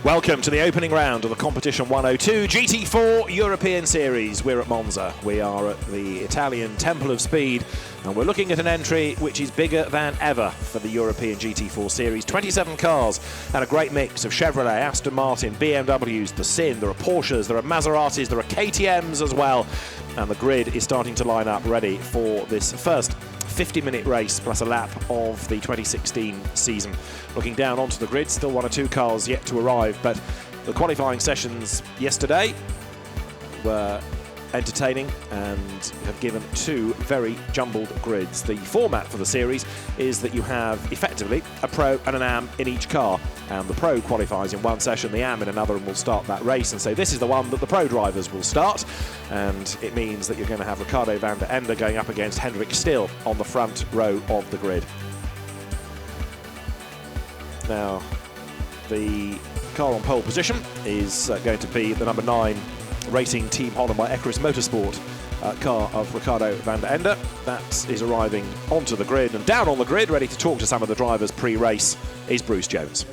Welcome to the opening round of the Competition 102 GT4 European Series. We're at Monza. We are at the Italian Temple of Speed, and we're looking at an entry which is bigger than ever for the European GT4 Series. 27 cars and a great mix of Chevrolet, Aston Martin, BMWs, the Sin, there are Porsches, there are Maseratis, there are KTMs as well. And the grid is starting to line up ready for this first 50-minute race plus a lap of the 2016 season. Looking down onto the grid, still one or two cars yet to arrive, but the qualifying sessions yesterday were entertaining and have given two very jumbled grids. The format for the series is that you have effectively a Pro and an AM in each car, and the Pro qualifies in one session, the AM in another, and will start that race. And so this is the one that the Pro drivers will start, and it means that you're going to have Ricardo van der Ende going up against Hendrik Still on the front row of the grid. Now, the car on pole position is going to be the number 9 Racing Team Holland by Equus Motorsport car of Ricardo van der Ende. That is arriving onto the grid, and down on the grid, ready to talk to some of the drivers pre-race, is Bruce Jones.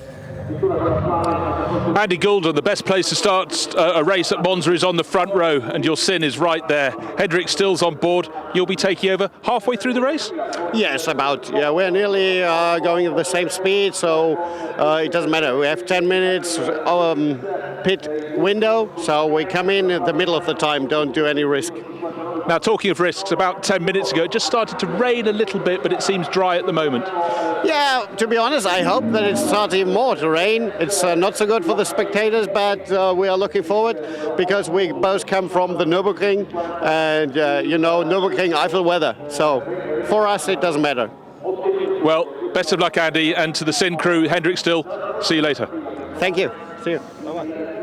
Andy Goulden, the best place to start a race at Monza is on the front row, and your Sin is right there. Hendrik Still's on board. You'll be taking over halfway through the race? Yes, about. Yeah, we're nearly going at the same speed, so it doesn't matter. We have 10 minutes pit window, so we come in at the middle of the time, don't do any risk. Now, talking of risks, about 10 minutes ago, it just started to rain a little bit, but it seems dry at the moment. Yeah, to be honest, I hope that it starts even more to rain. It's not so good for the spectators, but we are looking forward because we both come from the Nürburgring, and you know, Nürburgring Eifel weather. So for us, it doesn't matter. Well, best of luck, Andy, and to the Sin crew, Hendrik Still, see you later. Thank you. See you. Bye-bye.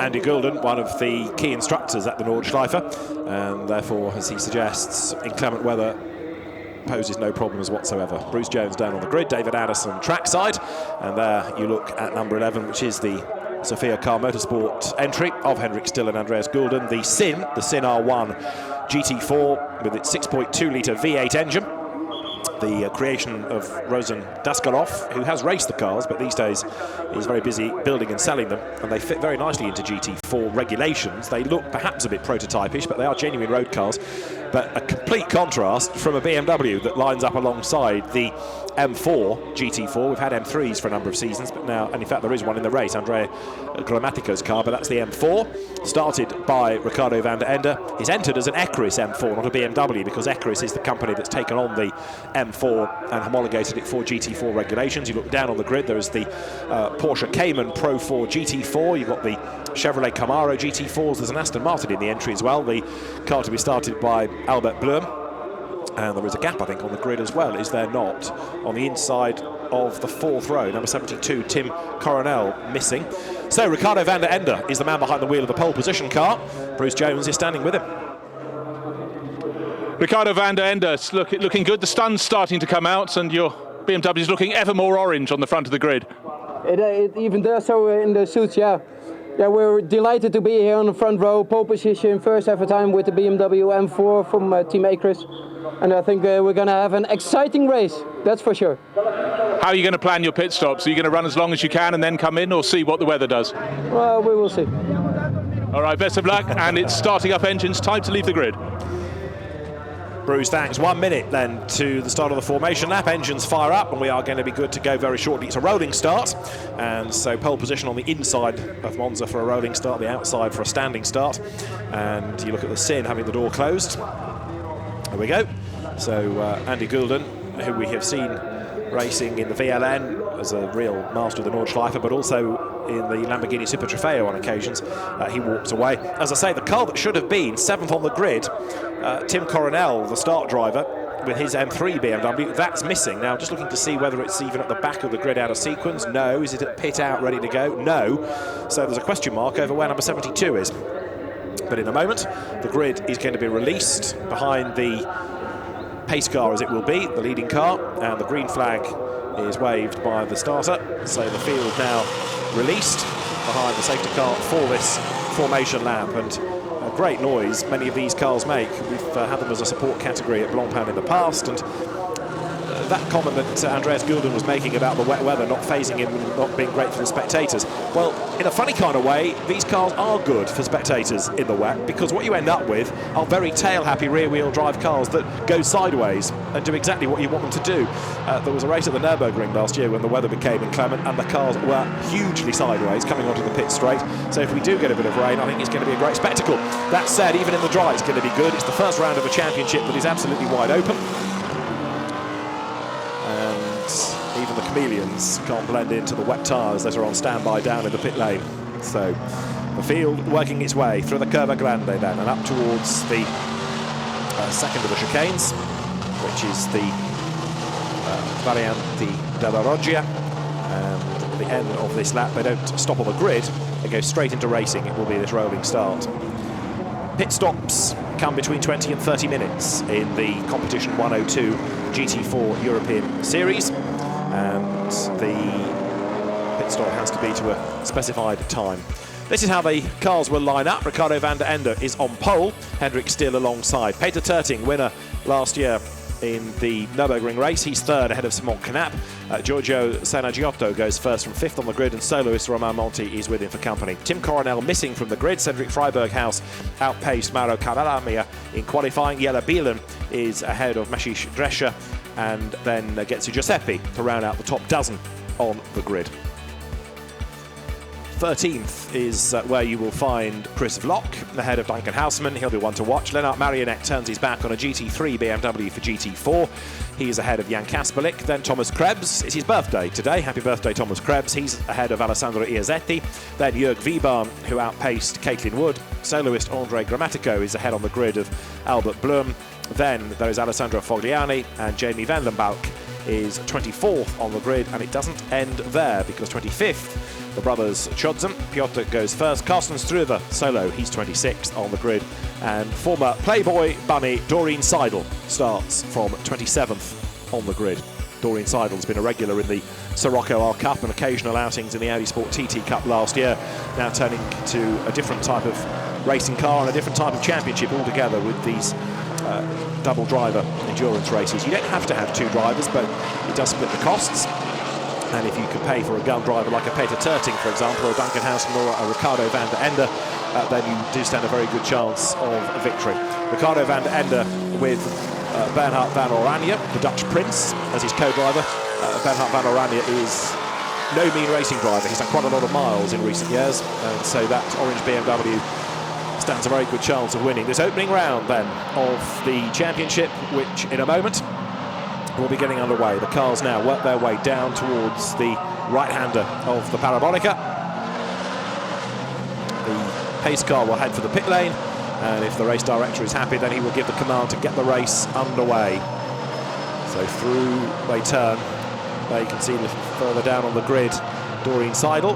Andy Goulden, one of the key instructors at the Nordschleife, and therefore, as he suggests, inclement weather poses no problems whatsoever. Bruce Jones down on the grid, David Addison trackside, and there you look at number 11, which is the Sofia Car Motorsport entry of Hendrik Still and Andreas Goulden. The Sin R1 GT4 with its 6.2 litre V8 engine. The creation of Rosen Daskalov, who has raced the cars, but these days is very busy building and selling them, and they fit very nicely into GT4 regulations. They look perhaps a bit prototypish, but they are genuine road cars. But a complete contrast from a BMW that lines up alongside the M4 GT4. We've had M3s for a number of seasons, but now, and in fact there is one in the race, Andrea Gramatico's car, but that's the M4, started by Ricardo van der Ende. He's entered as an Equus M4, not a BMW, because Equus is the company that's taken on the M4 and homologated it for GT4 regulations. You look down on the grid, there is the Porsche Cayman Pro 4 GT4, you've got the Chevrolet Camaro GT4s, there's an Aston Martin in the entry as well, the car to be started by Albert Blum. And there is a gap, I think, on the grid as well, is there not? On the inside of the fourth row, number 72, Tim Coronel, missing. So Ricardo van der Ende is the man behind the wheel of the pole position car. Bruce Jones is standing with him. Ricardo van der Ende, looking good. The sun's starting to come out, and your BMW is looking ever more orange on the front of the grid. It even does so in the suits, yeah. Yeah, we're delighted to be here on the front row, pole position, first ever time with the BMW M4 from Team Equus. And I think we're going to have an exciting race, that's for sure. How are you going to plan your pit stops? Are you going to run as long as you can and then come in, or see what the weather does? Well, we will see. All right, best of luck, and it's starting up engines, time to leave the grid. Bruce, thanks. 1 minute then to the start of the formation lap. Engines fire up, and we are going to be good to go very shortly. It's a rolling start, and so pole position on the inside of Monza for a rolling start, the outside for a standing start. And you look at the Sin having the door closed. There we go. So Andy Goulden, who we have seen racing in the VLN as a real master of the Nordschleife, but also in the Lamborghini Super Trofeo on occasions, he walks away. As I say, the car that should have been 7th on the grid, Tim Coronel, the start driver, with his M3 BMW, that's missing. Now, just looking to see whether it's even at the back of the grid out of sequence. No. Is it at pit out, ready to go? No. So there's a question mark over where number 72 is. But in a moment, the grid is going to be released behind the pace car, as it will be, the leading car, and the green flag is waved by the starter. So the field now released behind the safety car for this formation lap, and a great noise many of these cars make. We've had them as a support category at Blancpain in the past, and that comment that Andreas Gulden was making about the wet weather not phasing him and not being great for the spectators, well, in a funny kind of way, these cars are good for spectators in the wet, because what you end up with are very tail-happy rear-wheel drive cars that go sideways and do exactly what you want them to do. There was a race at the Nürburgring last year when the weather became inclement and the cars were hugely sideways coming onto the pit straight. So if we do get a bit of rain, I think it's going to be a great spectacle. That said, even in the dry, it's going to be good. It's the first round of a championship that is absolutely wide open. And even the chameleons can't blend into the wet tyres that are on standby down in the pit lane. So the field working its way through the Curva Grande then and up towards the second of the chicanes, which is the Variante della Roggia. And at the end of this lap, they don't stop on the grid, they go straight into racing. It will be this rolling start. Pit stops come between 20 and 30 minutes in the Competition 102 GT4 European Series, and the pit stop has to be to a specified time. This is how the cars will line up. Ricardo van der Ende is on pole, Hendrik Still alongside. Peter Terting, winner last year in the Nürburgring race, he's third ahead of Simon Knapp. Giorgio Sanaggiotto goes first from fifth on the grid, and soloist Romain Monti is with him for company. Tim Coronel missing from the grid. Cedric Freiberghaus outpaced Mauro Cavalamia in qualifying. Jelle Bielen is ahead of Mashish Drescher, and then Getsu Giuseppe to round out the top dozen on the grid. 13th is where you will find Chris Vlok, ahead of Duncan Houseman. He'll be one to watch. Lennart Marionek turns his back on a GT3 BMW for GT4. He is ahead of Jan Kasperlik. Then Thomas Krebs. It's his birthday today. Happy birthday, Thomas Krebs. He's ahead of Alessandro Iazzetti. Then Jörg Wiebahn, who outpaced Caitlin Wood. Soloist Andre Grammatico is ahead on the grid of Albert Blum. Then there is Alessandro Fogliani, and Jamie Van den Balk is 24th on the grid, and it doesn't end there, because 25th, the brothers Chodzen. Piotr goes first. Carsten Struve solo, he's 26th on the grid, and former Playboy bunny Doreen Seidel starts from 27th on the grid. Doreen Seidel's been a regular in the Sirocco R Cup and occasional outings in the Audi Sport TT Cup last year, now turning to a different type of racing car and a different type of championship altogether with these double driver endurance races. You don't have to have two drivers, but it does split the costs. And if you can pay for a gun driver like a Peter Terting, for example, or a Duncan Houseman or a Ricardo van der Ende, then you do stand a very good chance of victory. Ricardo van der Ende with Bernhard van Oranje, the Dutch prince, as his co-driver. Bernhard van Oranje is no mean racing driver. He's done quite a lot of miles in recent years, and so that orange BMW stands a very good chance of winning this opening round then of the championship, which in a moment will be getting underway. The cars now work their way down towards the right-hander of the Parabolica. The pace car will head for the pit lane, and if the race director is happy, then he will give the command to get the race underway. So through they turn. There you can see a little further down on the grid Doreen Seidel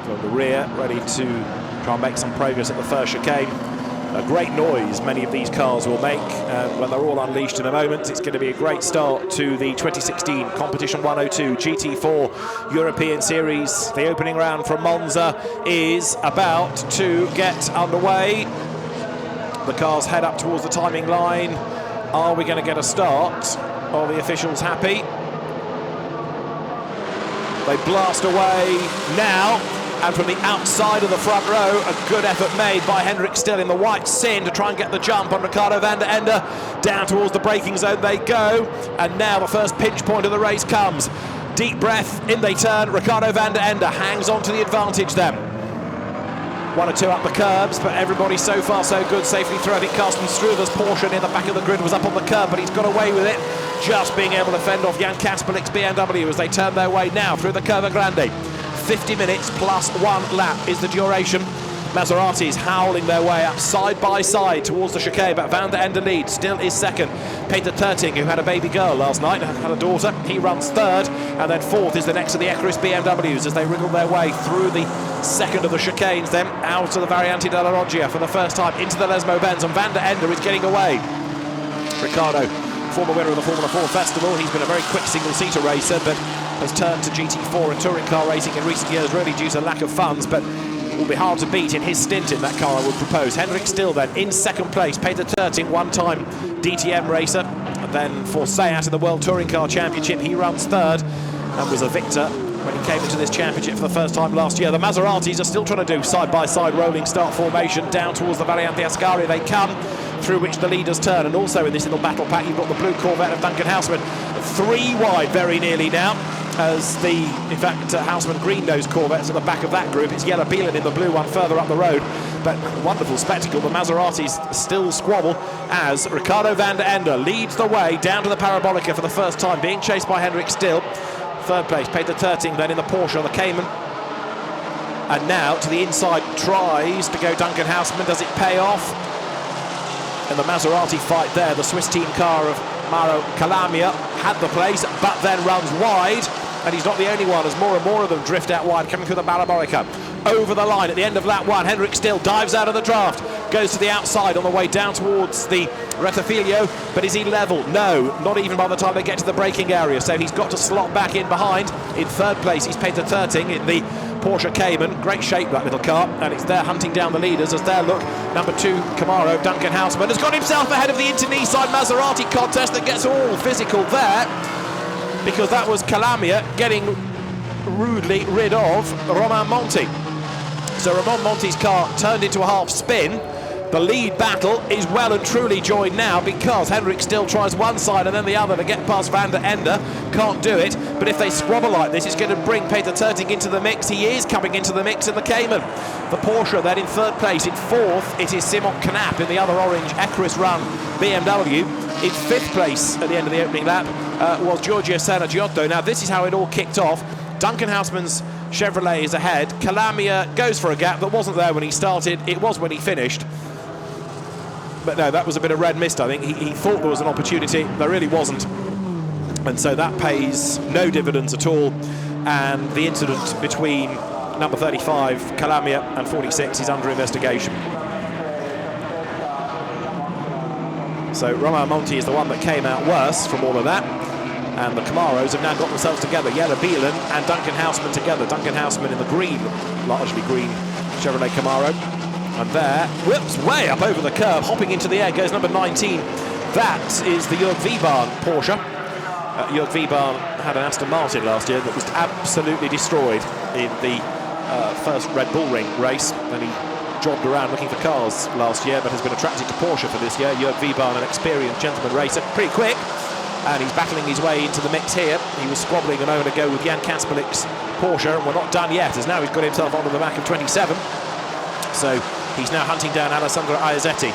from the rear, ready to try and make some progress at the first chicane. A great noise many of these cars will make, and when they're all unleashed in a moment, it's going to be a great start to the 2016 Competition 102 GT4 European Series. The opening round from Monza is about to get underway. The cars head up towards the timing line. Are we going to get a start? Are the officials happy? They blast away now. And from the outside of the front row, a good effort made by Hendrik Still in the white sin to try and get the jump on Ricardo van der Ende. Down towards the braking zone they go, and now the first pinch point of the race comes. Deep breath, in they turn. Ricardo van der Ende hangs on to the advantage then. One or two up the curbs, but everybody so far so good, safely through. I think Carsten Struve's Porsche near the back of the grid was up on the curb, but he's got away with it, just being able to fend off Jan Kasperlik's BMW as they turn their way now through the Curva Grande. 50 minutes plus 1 lap is the duration. Maseratis howling their way up side by side towards the chicane, but Van der Ende leads, Still is second. Peter Terting, who had a baby girl last night, had a daughter, he runs third, and then fourth is the next of the Equus BMWs as they wriggle their way through the second of the chicanes, then out of the Variante della Roggia for the first time into the Lesmo Benz, and Van der Ende is getting away. Ricardo, former winner of the Formula 4 Festival, he's been a very quick single-seater racer, but has turned to GT4 and touring car racing in recent years, really due to lack of funds, but will be hard to beat in his stint in that car, I would propose. Hendrik Still then in second place. Peter Terting, one-time DTM racer, And then for Seat in the World Touring Car Championship, he runs third and was a victor when he came into this championship for the first time last year. The Maseratis are still trying to do side-by-side rolling start formation. Down towards the Variante Ascari they come, through which the leaders turn. And also in this little battle pack, you've got the blue Corvette of Duncan Houseman. 3 wide very nearly now, as in fact, Houseman green-nosed Corvette's at the back of that group. It's Jelle Bielen in the blue one further up the road. But wonderful spectacle. The Maseratis still squabble as Ricardo van der Ende leads the way down to the Parabolica for the first time, being chased by Hendrik Still. Third place, Peter Terting, then in the Porsche, the Cayman. And now to the inside, tries to go Duncan Houseman. Does it pay off? And the Maserati fight there. The Swiss team car of Mauro Calamia had the place, but then runs wide. And he's not the only one, as more and more of them drift out wide, coming through the Parabolica. Over the line at the end of lap 1, Hendrik Still dives out of the draft, goes to the outside on the way down towards the Rettifilio, but is he level? No, not even by the time they get to the braking area, so he's got to slot back in behind. In third place, he's Peter Terting in the Porsche Cayman. Great shape, that little car, and it's there hunting down the leaders as there look. Number 2, Camaro, Duncan Houseman, has got himself ahead of the inter-Nissan Maserati contest that gets all physical there, because that was Calamia getting rudely rid of Romain Monti. So Romain Monti's car turned into a half spin. The lead battle is well and truly joined now, because Hendrik Still tries one side and then the other to get past Van der Ende. Can't do it, but if they squabble like this, it's going to bring Peter Terting into the mix. He is coming into the mix in the Cayman. The Porsche then in third place. In fourth, it is Simon Knapp in the other orange Equus run BMW. In fifth place at the end of the opening lap was Giorgio Sanaggiotto. Now this is how it all kicked off. Duncan Houseman's Chevrolet is ahead. Calamia goes for a gap that wasn't there when he started. It was when he finished. But no, that was a bit of red mist, I think. He thought there was an opportunity. There really wasn't. And so that pays no dividends at all. And the incident between number 35, Calamia, and 46 is under investigation. So Romain Monti is the one that came out worse from all of that. And the Camaros have now got themselves together. Jelle Bielen and Duncan Houseman together. Duncan Houseman in the green, largely green Chevrolet Camaro. And there, whoops, way up over the curb, hopping into the air, goes number 19. That is the Jörg Wiebahn Porsche. Jörg Wiebahn had an Aston Martin last year that was absolutely destroyed in the first Red Bull Ring race. And he jobbed around looking for cars last year, but has been attracted to Porsche for this year. Jörg Wiebahn, an experienced gentleman racer, pretty quick. And he's battling his way into the mix here. He was squabbling a moment ago with Jan Kaspelik's Porsche, and we're not done yet, as now he's got himself onto the back of 27. So he's now hunting down Alessandro Iazetti.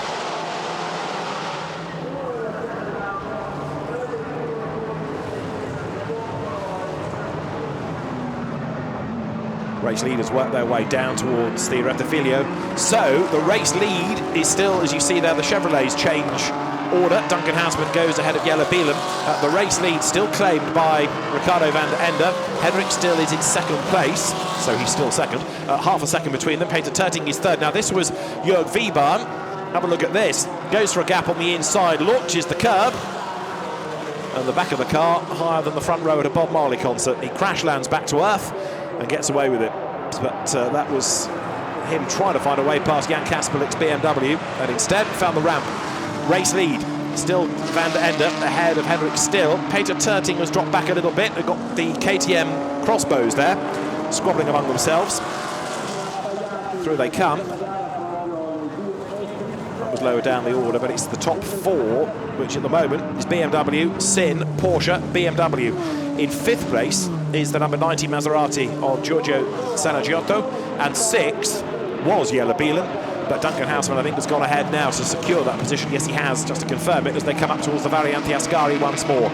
Race leaders work their way down towards the Rettifilio. So the race lead is still, as you see there, the Chevrolets change order. Duncan Houseman goes ahead of Jelle Bielen. The race lead still claimed by Ricardo van der Ende. Hendrik Still is in second place, so he's still second. Half a second between them. Peter Terting is third. Now this was Jörg Wiebahn. Have a look at this. Goes for a gap on the inside, launches the curb. And the back of the car higher than the front row at a Bob Marley concert. He crash lands back to earth and gets away with it. But that was him trying to find a way past Jan Kaspelik's BMW, and instead found the ramp. Race lead, still Van der Ende ahead of Hendrik Still. Peter Terting has dropped back a little bit. They've got the KTM crossbows there, squabbling among themselves. Through they come. That was lower down the order, but it's the top 4, which at the moment is BMW, Sin, Porsche, BMW. In 5th place is the number 90 Maserati of Giorgio Sanaggiotto, and 6th was Jelle Bielen. But Duncan Houseman, I think, has gone ahead now to secure that position. Yes, he has, just to confirm it, as they come up towards the Variante Ascari once more.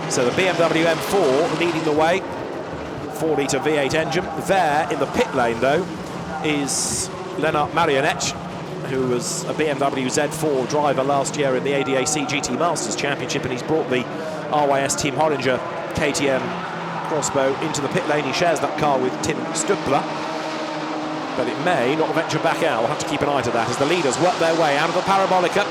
So the BMW M4 leading the way, 4-litre V8 engine. There in the pit lane, though, is Lennart Marionette, who was a BMW Z4 driver last year in the ADAC GT Masters Championship, and he's brought the RYS Team Horinger KTM crossbow into the pit lane. He shares that car with Tim Stubler, but it may not venture back out. We'll have to keep an eye to that as the leaders work their way out of the Parabolica.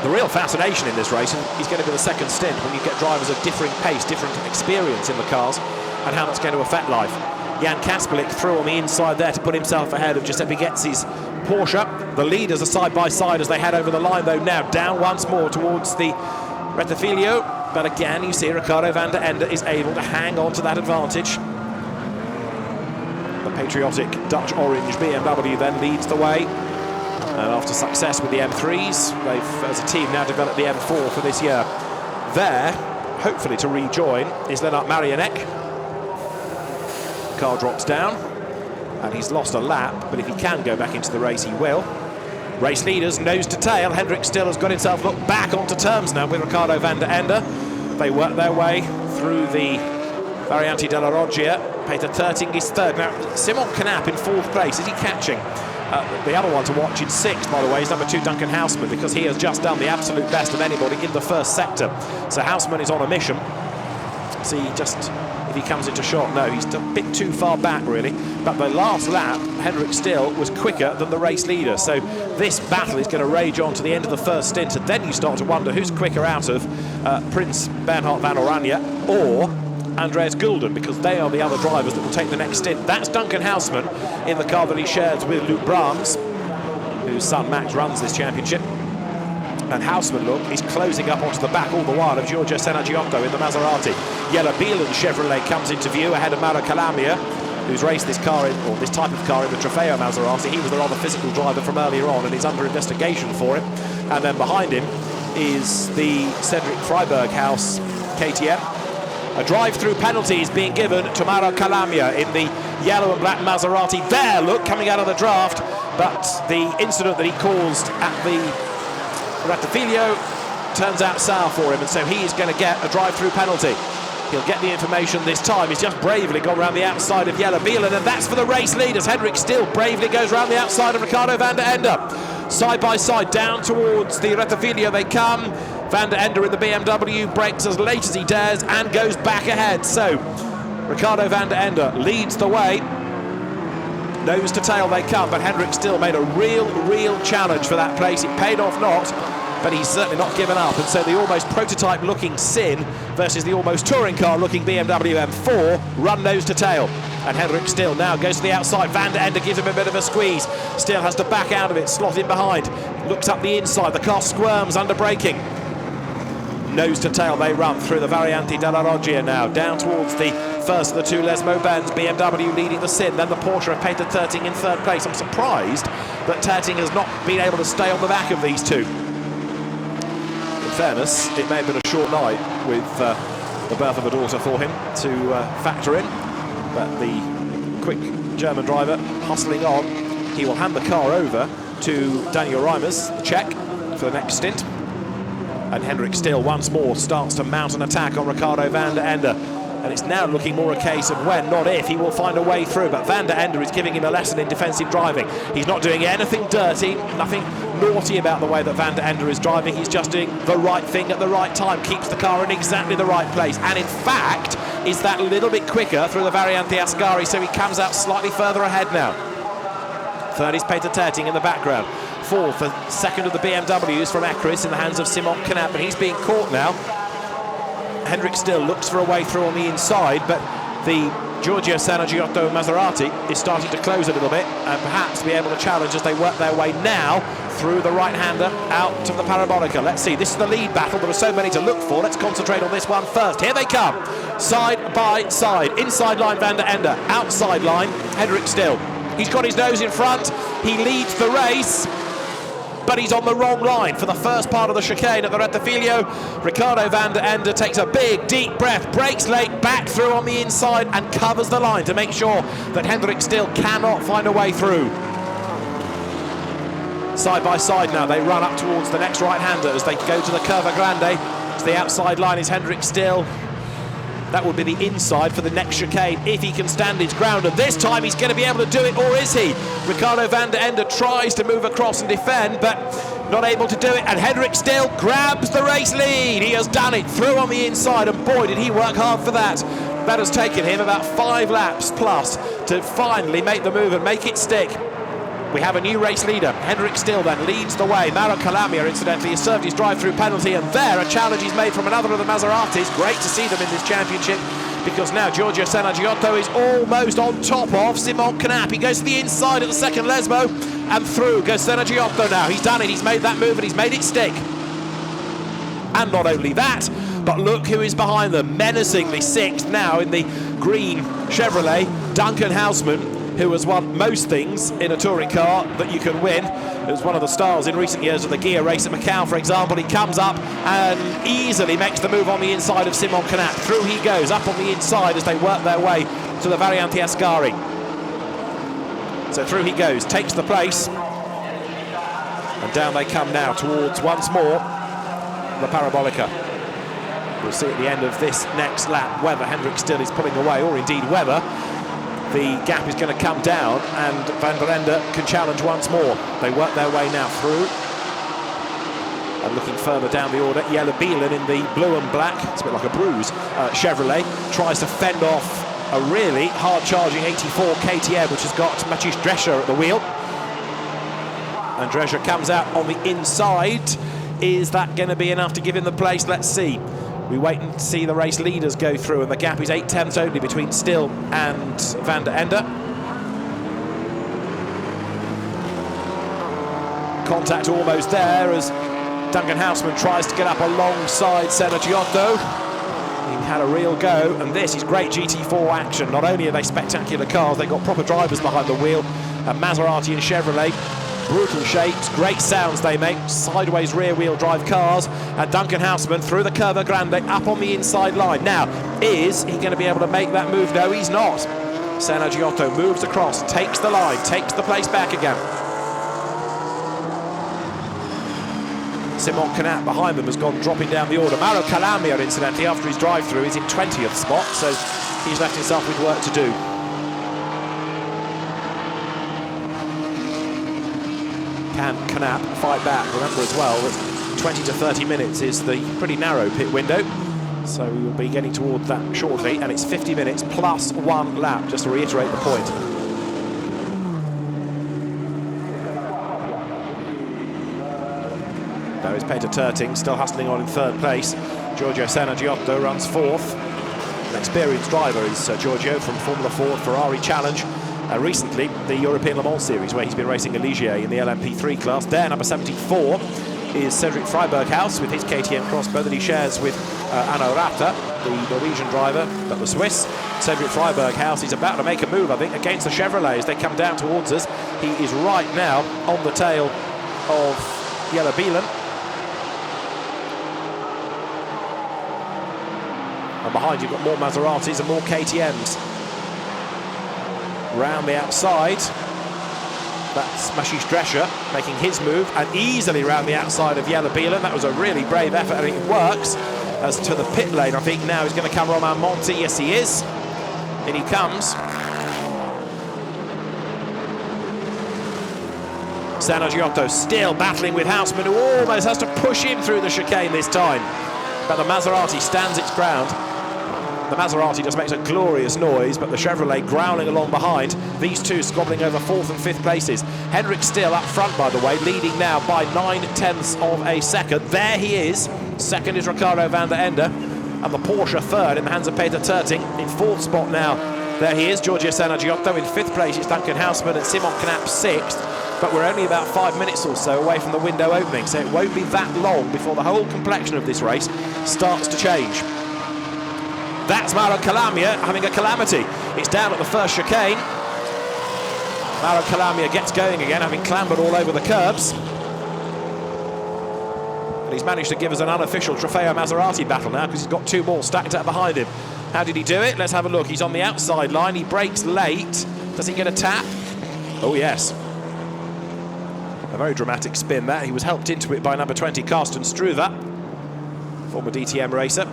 The real fascination in this race is going to be the second stint, when you get drivers of differing pace, different experience in the cars, and how that's going to affect life. Jan Kaspelik through on the inside there to put himself ahead of Giuseppe Getzi's Porsche. The leaders are side by side as they head over the line, though, now down once more towards the Rettifilo. But again, you see Ricardo van der Ende is able to hang on to that advantage. The patriotic Dutch orange BMW then leads the way. And after success with the M3s, they've, as a team, now developed the M4 for this year. There, hopefully to rejoin, is Lennart Marianek. Car drops down, and he's lost a lap, but if he can go back into the race, he will. Race leaders, nose to tail. Hendrik Still has got himself looked back onto terms now with Ricardo van der Ende. They work their way through the Variante della Roggia. Peter Terting is third. Now, Simon Knapp in fourth place. Is he catching? The other one to watch in sixth, by the way, is number 2, Duncan Houseman, because he has just done the absolute best of anybody in the first sector. So Houseman is on a mission. See just if he comes into shot. No, he's a bit too far back, really. But the last lap, Hendrik Still was quicker than the race leader. So this battle is going to rage on to the end of the first stint, and then you start to wonder who's quicker out of Prince Bernhard van Oranje or Andreas Gulden, because they are the other drivers that will take the next stint. That's Duncan Houseman in the car that he shares with Luke Brahms, whose son Max runs this championship. And Houseman, look, is closing up onto the back all the while of Giorgio Senagiotto in the Maserati. Yellow Bielan Chevrolet comes into view ahead of Mauro Calamia, who's raced this car in, or this type of car in the Trofeo Maserati. He was the rather physical driver from earlier on and is under investigation for it. And then behind him is the Cedric Freiberg House KTM. A drive-through penalty is being given to Mauro Calamia in the yellow and black Maserati. There, look, coming out of the draft. But the incident that he caused at the Rettifilo turns out sour for him, and so he is going to get a drive-through penalty. He'll get the information this time. He's just bravely gone around the outside of Jelle Bielan, and that's for the race leaders. Hendrik Still bravely goes around the outside of Ricardo van der Ende. Side by side, down towards the Rettifilo they come. Van der Ende in the BMW brakes as late as he dares and goes back ahead. So Ricardo van der Ende leads the way. Nose to tail they come, but Hendrik Still made a real challenge for that place. It paid off not, but he's certainly not given up. And so the almost prototype-looking Sin versus the almost touring car-looking BMW M4 run nose to tail. And Hendrik Still now goes to the outside. Van der Ende gives him a bit of a squeeze. Still has to back out of it, slot in behind. Looks up the inside. The car squirms under braking. Nose to tail they run through the Variante della Roggia now, down towards the first of the two Lesmo Benz. BMW leading the Sin, then the Porsche of Peter Terting in third place. I'm surprised that Terting has not been able to stay on the back of these two. In fairness, it may have been a short night with the birth of a daughter for him to factor in, but the quick German driver hustling on. He will hand the car over to Daniel Reimers, the Czech, for the next stint. And Hendrik Still once more starts to mount an attack on Ricardo van der Ende. And it's now looking more a case of when, not if, he will find a way through. But van der Ende is giving him a lesson in defensive driving. He's not doing anything dirty, nothing naughty about the way that van der Ende is driving. He's just doing the right thing at the right time, keeps the car in exactly the right place. And in fact, is that little bit quicker through the Variante Ascari, so he comes out slightly further ahead now. Third is Peter Terting in the background. Fourth, the second of the BMWs from Ekris in the hands of Simon Knapp, and he's being caught now. Hendrik Still looks for a way through on the inside, but the Giorgio Senagiotto Maserati is starting to close a little bit and perhaps be able to challenge as they work their way now through the right-hander out to the Parabolica. Let's see, this is the lead battle. There are so many to look for. Let's concentrate on this one first. Here they come, side by side. Inside line Van der Ende, outside line Hendrik Still. He's got his nose in front. He leads the race, but he's on the wrong line for the first part of the chicane at the Rettifilo. Ricardo van der Ende takes a big, deep breath, brakes late, back through on the inside and covers the line to make sure that Hendrik Still cannot find a way through. Side by side now, they run up towards the next right-hander as they go to the Curva Grande. To the outside line is Hendrik Still. That would be the inside for the next chicane if he can stand his ground, and this time he's going to be able to do it, or is he? Ricardo van der Ende tries to move across and defend, but not able to do it, and Hendrik Still grabs the race lead. He has done it, through on the inside, and boy did he work hard for that. That has taken him about 5 laps plus to finally make the move and make it stick. We have a new race leader. Hendrik Still then leads the way. Mauro Calamia, incidentally, has served his drive-through penalty, and there a challenge is made from another of the Maseratis. Great to see them in this championship. because now Giorgio Sanaggiotto is almost on top of Simon Knapp. He goes to the inside at the second Lesmo, and through goes Sanaggiotto now. He's done it, he's made that move, and he's made it stick. And not only that, but look who is behind them, menacingly sixth now in the green Chevrolet, Duncan Houseman, who has won most things in a touring car that you can win. He was one of the stars in recent years of the gear race at Macau, for example. He comes up and easily makes the move on the inside of Simon Knapp. Through he goes, up on the inside as they work their way to the Variante Ascari. So through he goes, takes the place, and down they come now towards, once more, the Parabolica. We'll see at the end of this next lap whether Hendrik still is pulling away, or indeed whether the gap is going to come down and Van der Ende can challenge once more. They work their way now through. And looking further down the order, Jelle Bielen in the blue and black, it's a bit like a bruise, Chevrolet, tries to fend off a really hard-charging 84 KTM, which has got Maciej Drescher at the wheel. And Drescher comes out on the inside. Is that going to be enough to give him the place? Let's see. We wait and see the race leaders go through, and the gap is 8/10 only between Still and Van der Ende. Contact almost there as Duncan Houseman tries to get up alongside Sanaggiotto. He had a real go, and this is great GT4 action. Not only are they spectacular cars, they've got proper drivers behind the wheel, and Maserati and Chevrolet. Brutal shapes, great sounds they make, sideways rear-wheel drive cars, and Duncan Houseman through the Curva Grande up on the inside line. Now, is he going to be able to make that move? No, he's not. Sanaggiotto moves across, takes the line, takes the place back again. Simon Knapp behind them has gone dropping down the order. Mauro Calamia, incidentally, after his drive-through, is in 20th spot, so he's left himself with work to do. Can Knapp fight back? Remember as well that 20 to 30 minutes is the pretty narrow pit window, so we will be getting toward that shortly, and it's 50 minutes plus 1 lap, just to reiterate the point. There is Peter Terting still hustling on in third place. Giorgio Sanaggiotto runs fourth. An experienced driver is Giorgio from Formula Ford Ferrari Challenge. Recently, the European Le Mans Series, where he's been racing a Ligier in the LMP3 class. There, number 74, is Cedric Freiberghaus with his KTM Crossbow that he shares with Anno Rata, the Norwegian driver, but the Swiss. Cedric Freiberghaus is about to make a move, I think, against the Chevrolet as they come down towards us. He is right now on the tail of Jelle Bielen. And behind you've got more Maseratis and more KTMs. Round the outside, that's Maciej Drescher making his move, and easily round the outside of Jelle Bielen. That was a really brave effort, and it works. As to the pit lane, I think now he's going to come Romain Monti. Yes, he is. In he comes. Sanaggiotto still battling with Houseman, who almost has to push him through the chicane this time. But the Maserati stands its ground. The Maserati just makes a glorious noise, but the Chevrolet growling along behind. These two squabbling over 4th and 5th places. Hendrik still up front, by the way, leading now by 9/10 of a second. There he is. Second is Ricardo van der Ende, and the Porsche third in the hands of Peter Terting. In 4th spot now, there he is, Giorgio Sanaggiotto. In 5th place, it's Duncan Houseman and Simon Knapp 6th. But we're only about 5 minutes or so away from the window opening, so it won't be that long before the whole complexion of this race starts to change. That's Mauro Calamia having a calamity. It's down at the first chicane. Mauro Calamia gets going again, having clambered all over the curbs. And he's managed to give us an unofficial Trofeo Maserati battle now, because he's got 2 more stacked up behind him. How did he do it? Let's have a look. He's on the outside line. He brakes late. Does he get a tap? Oh, yes. A very dramatic spin that. He was helped into it by number 20, Carsten Struve, former DTM racer.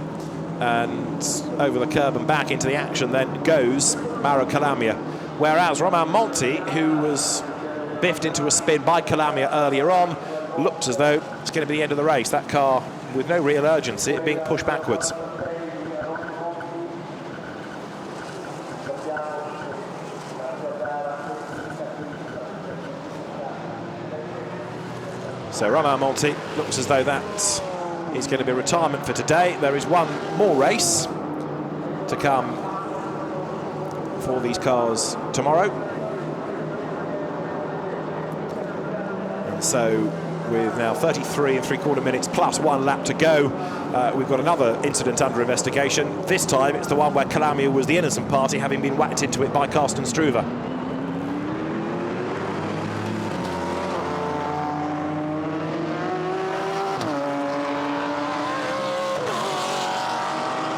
And over the curb and back into the action then goes Mauro Calamia. Whereas Romain Monti, who was biffed into a spin by Calamia earlier on, looked as though it's going to be the end of the race. That car, with no real urgency, being pushed backwards. So Romain Monti looks as though that is going to be retirement for today. There is one more race to come for these cars tomorrow. And so with now 33 3/4 minutes plus 1 lap to go, we've got another incident under investigation. This time it's the one where Calamia was the innocent party, having been whacked into it by Carsten Struve.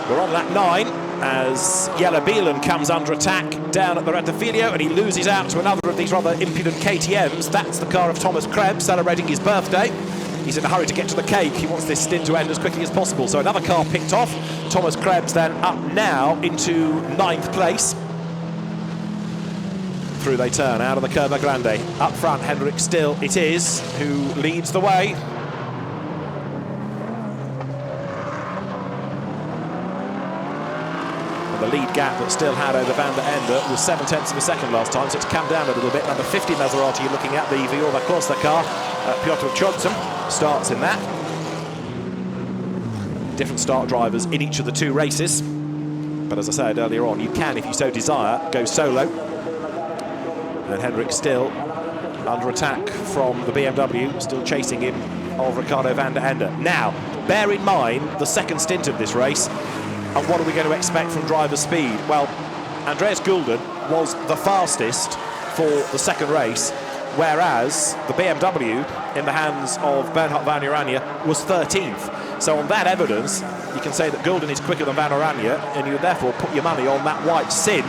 We're on lap 9 as Jelle Bielen comes under attack down at the Rettifilio, and he loses out to another of these rather impudent KTMs. That's the car of Thomas Krebs celebrating his birthday. He's in a hurry to get to the cake. He wants this stint to end as quickly as possible. So another car picked off. Thomas Krebs then up now into 9th place. Through they turn out of the Curva Grande. Up front, Henrik Still it is who leads the way. The lead gap that Still had over Van der Ende was 7/10 of a second last time, so it's come down a little bit. Number 50 Maserati, you're looking at the Viola Corsa car. Piotr Chodson starts in that. Different start drivers in each of the 2 races. But as I said earlier on, you can, if you so desire, go solo. And Henrik Still under attack from the BMW, still chasing him of Ricardo Van der Ende. Now, bear in mind the second stint of this race. And what are we going to expect from driver speed? Well, Andreas Gulden was the fastest for the second race, whereas the BMW in the hands of Bernhard Van Oranje was 13th. So on that evidence, you can say that Gulden is quicker than Van Oranje, and you would therefore put your money on that white Sin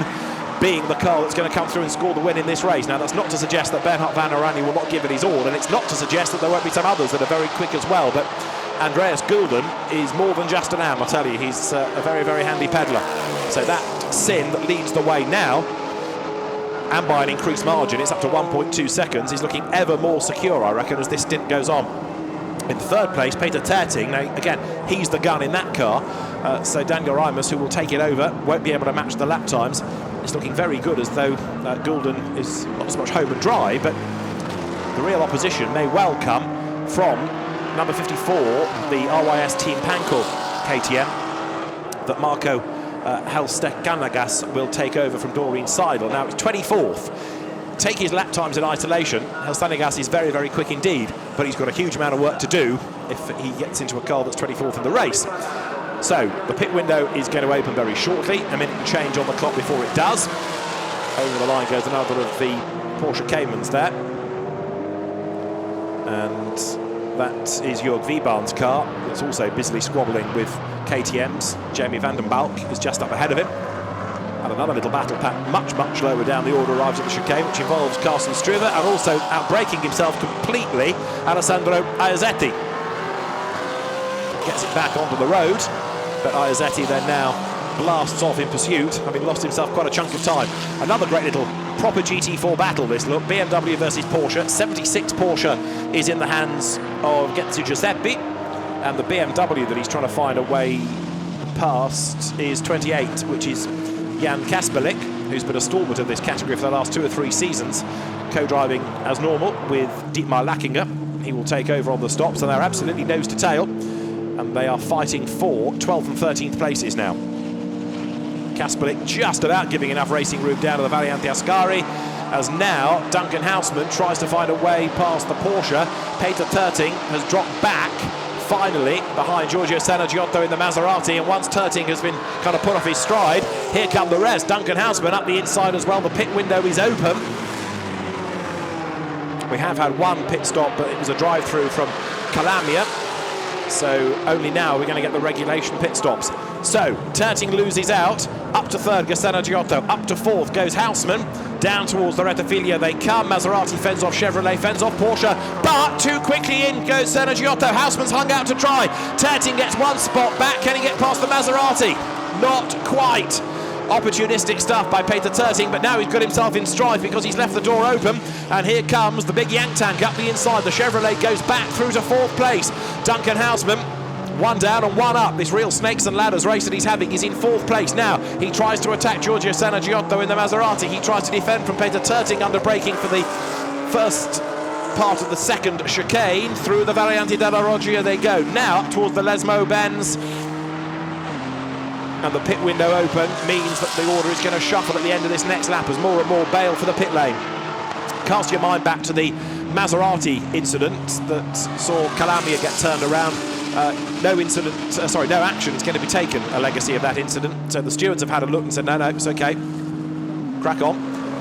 being the car that's going to come through and score the win in this race. Now, that's not to suggest that Bernhard Van Oranje will not give it his all, and it's not to suggest that there won't be some others that are very quick as well, but Andreas Gulden is more than just an am, I tell you. He's a very, very handy peddler. So that Sin that leads the way now, and by an increased margin, it's up to 1.2 seconds. He's looking ever more secure, I reckon, as this stint goes on. In third place, Peter Terting. Now, again, he's the gun in that car. So Daniel Reimers, who will take it over, won't be able to match the lap times. It's looking very good, as though Gulden is not so much home and dry, but the real opposition may well come from number 54, the RYS Team Pankow KTM, that Marco Helstechanagas will take over from Doreen Seidel. Now, it's 24th. Take his lap times in isolation. Helstechanagas is very, very quick indeed, but he's got a huge amount of work to do if he gets into a car that's 24th in the race. So, the pit window is going to open very shortly. A minute change on the clock before it does. Over the line goes another of the Porsche Caymans there. And that is Jörg Wiebahn's car. It's also busily squabbling with KTM's. Jamie van den Balk is just up ahead of him. And another little battle pack much, much lower down the order arrives at the chicane, which involves Carsten Struve, and also outbraking himself completely, Alessandro Iazetti. Gets it back onto the road, but Iazetti then now blasts off in pursuit, having lost himself quite a chunk of time. Another great little proper GT4 battle, this look. BMW versus Porsche. 76 Porsche is in the hands of Getzu Giuseppe, and the BMW that he's trying to find a way past is 28, which is Jan Kasperlik, who's been a stalwart of this category for the last 2 or 3 seasons, co-driving as normal with Dietmar Lackinger. He will take over on the stops, and they're absolutely nose to tail, and they are fighting for 12th and 13th places now. Kasperlik just about giving enough racing room down to the Variante Ascari, as now Duncan Houseman tries to find a way past the Porsche. Peter Terting has dropped back finally behind Giorgio Sanaggiotto in the Maserati, and once Terting has been kind of put off his stride, here come the rest. Duncan Houseman up the inside as well. The pit window is open. We have had one pit stop, but it was a drive-through from Calamia, so only now we're going to get the regulation pit stops. So Terting loses out. Up to third goes Sanaggiotto, up to fourth goes Houseman. Down towards the Rettifilio they come. Maserati fends off Chevrolet, fends off Porsche, but too quickly in goes Sanaggiotto. Houseman's hung out to try. Terting gets one spot back. Can he get past the Maserati? Not quite. Opportunistic stuff by Peter Terting, but now he's got himself in strife because he's left the door open, and here comes the big Yank tank up the inside. The Chevrolet goes back through to fourth place. Duncan Houseman, one down and one up. This real snakes and ladders race that he's having is in fourth place now. He tries to attack Giorgio Sanaggiotto in the Maserati. He tries to defend from Peter Terting, under braking for the first part of the second chicane. Through the Variante della Roggia they go. Now up towards the Lesmo Benz and the pit window open means that the order is going to shuffle at the end of this next lap as more and more bail for the pit lane. Cast your mind back to the Maserati incident that saw Calamia get turned around. No action is going to be taken, a legacy of that incident. So the stewards have had a look and said, no, it's okay, crack on.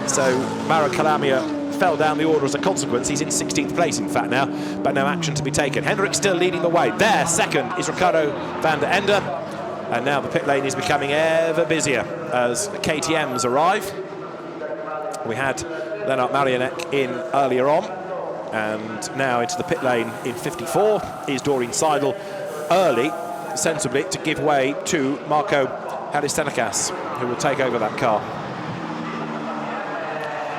So Maro Calamia fell down the order as a consequence. He's in 16th place, in fact, now, but no action to be taken. Hendrick still leading the way. There, second, is Ricardo van der Ende. And now the pit lane is becoming ever busier as KTMs arrive. We had Lennart Marianek in earlier on. And now into the pit lane in 54 is Doreen Seidel, early, sensibly, to give way to Marco Halistenakas, who will take over that car.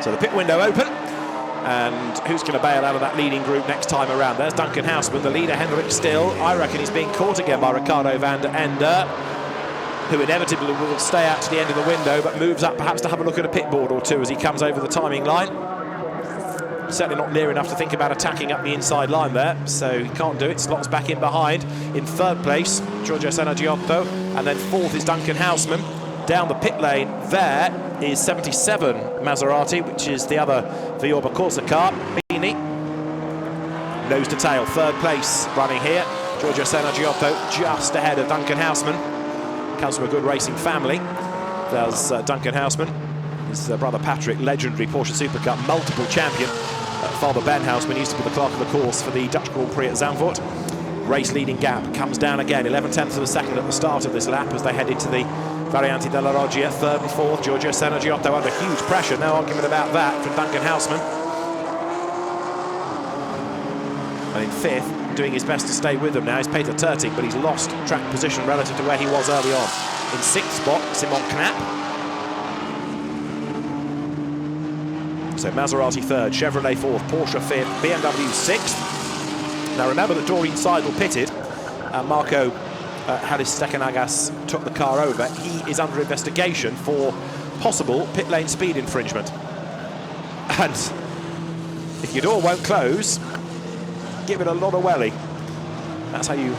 So the pit window open, and who's going to bail out of that leading group next time around? There's Duncan Houseman, the leader, Hendrick Still. I reckon he's being caught again by Ricardo van der Ende, who inevitably will stay out to the end of the window, but moves up perhaps to have a look at a pit board or two as he comes over the timing line. Certainly not near enough to think about attacking up the inside line there, so he can't do it. Slots back in behind. In third place, Giorgio Sanaggiotto, and then fourth is Duncan Houseman. Down the pit lane there is 77 Maserati, which is the other Viorba Corsa car. Bini, nose to tail, third place running here. Giorgio Sanaggiotto just ahead of Duncan Houseman. Comes from a good racing family. There's Duncan Houseman. His brother Patrick, legendary Porsche Supercup, multiple champion. Father Ben Houseman used to be the clerk of the course for the Dutch Grand Prix at Zandvoort. Race leading gap comes down again, 11/10 of a second at the start of this lap as they head into the Variante della Roggia. Third and fourth, Giorgio Sanaggiotto under huge pressure. No argument about that from Duncan Houseman. And in fifth, doing his best to stay with them now, is Peter Terting, but he's lost track position relative to where he was early on. In sixth spot, Simon Knapp. So Maserati third, Chevrolet fourth, Porsche fifth, BMW sixth. Now remember that Doreen Seidel pitted, and Marco Halistenagas took the car over. He is under investigation for possible pit lane speed infringement. And if your door won't close, give it a lot of welly. That's how you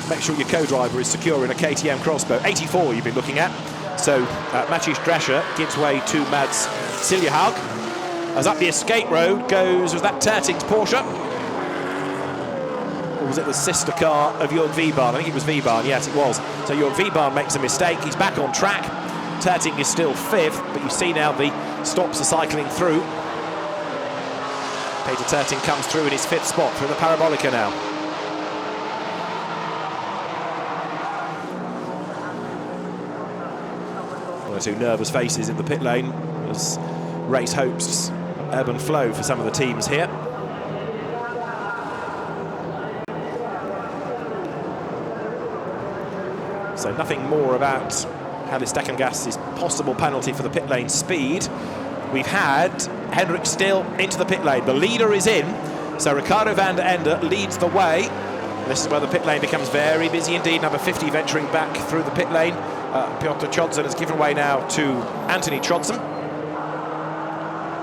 make sure your co-driver is secure in a KTM crossbow. 84 you've been looking at. So Maciej Drescher gives way to Mads Siljehaug. As up the escape road goes, was that Terting's Porsche? Or was it the sister car of Jörg Wiebahn? I think it was Wiebahn, yes it was. So Jörg Wiebahn makes a mistake, he's back on track. Terting is still fifth, but you see now the stops are cycling through. Peter Terting comes through in his fifth spot through the Parabolica now. One or two nervous faces in the pit lane as race hopes ebb and flow for some of the teams here. So nothing more about Halistenagas' possible penalty for the pit lane speed. We've had Hendrick Still into the pit lane. The leader is in, so Ricardo van der Ende leads the way. This is where the pit lane becomes very busy indeed. Number 50 venturing back through the pit lane. Piotr Chodson has given way now to Anthony Chodson.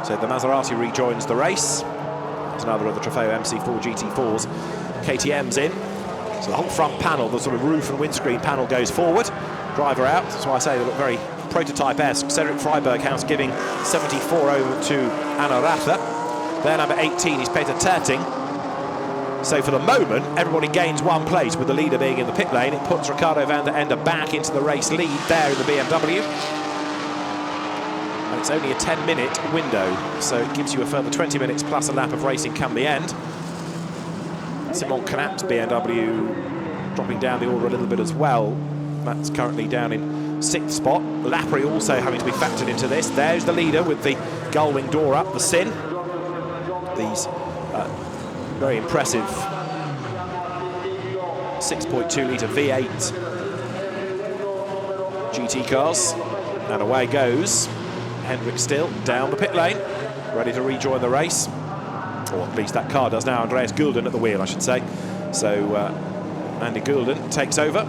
So the Maserati rejoins the race. There's another of the Trofeo MC4 GT4s. KTM's in. So the whole front panel, the sort of roof and windscreen panel goes forward. Driver out, that's why I say they look very prototype-esque. Cedric Freiberghaus giving 74 over to Anna Ratha. Their number 18 is Peter Terting. So for the moment, everybody gains one place with the leader being in the pit lane. It puts Ricardo van der Ende back into the race lead there in the BMW. And it's only a 10-minute window, so it gives you a further 20 minutes plus a lap of racing come the end. Simon Knapp's BMW dropping down the order a little bit as well. That's currently down in sixth spot. Lapri also having to be factored into this. There's the leader with the gull-wing door up, the Sin. These very impressive 6.2-litre V8 GT cars. And away goes Hendrick Still down the pit lane, ready to rejoin the race. Or at least that car does now. Andreas Gulden at the wheel, I should say. So Andy Gulden takes over.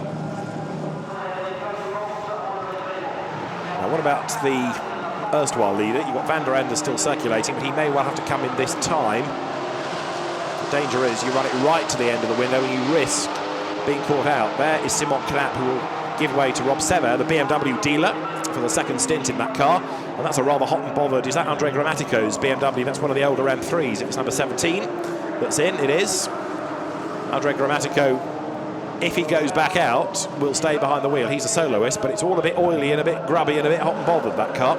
Now what about the erstwhile leader? You've got van der Ende still circulating, but he may well have to come in this time. The danger is you run it right to the end of the window and you risk being caught out. There is Simon Knapp, who will give way to Rob Sever, the BMW dealer, for the second stint in that car. And that's a rather hot and bothered. Is that Andre Grammatico's BMW? That's one of the older M3s. It's number 17 that's in. It is. Andre Grammatico, if he goes back out, will stay behind the wheel. He's a soloist, but it's all a bit oily and a bit grubby and a bit hot and bothered, that car.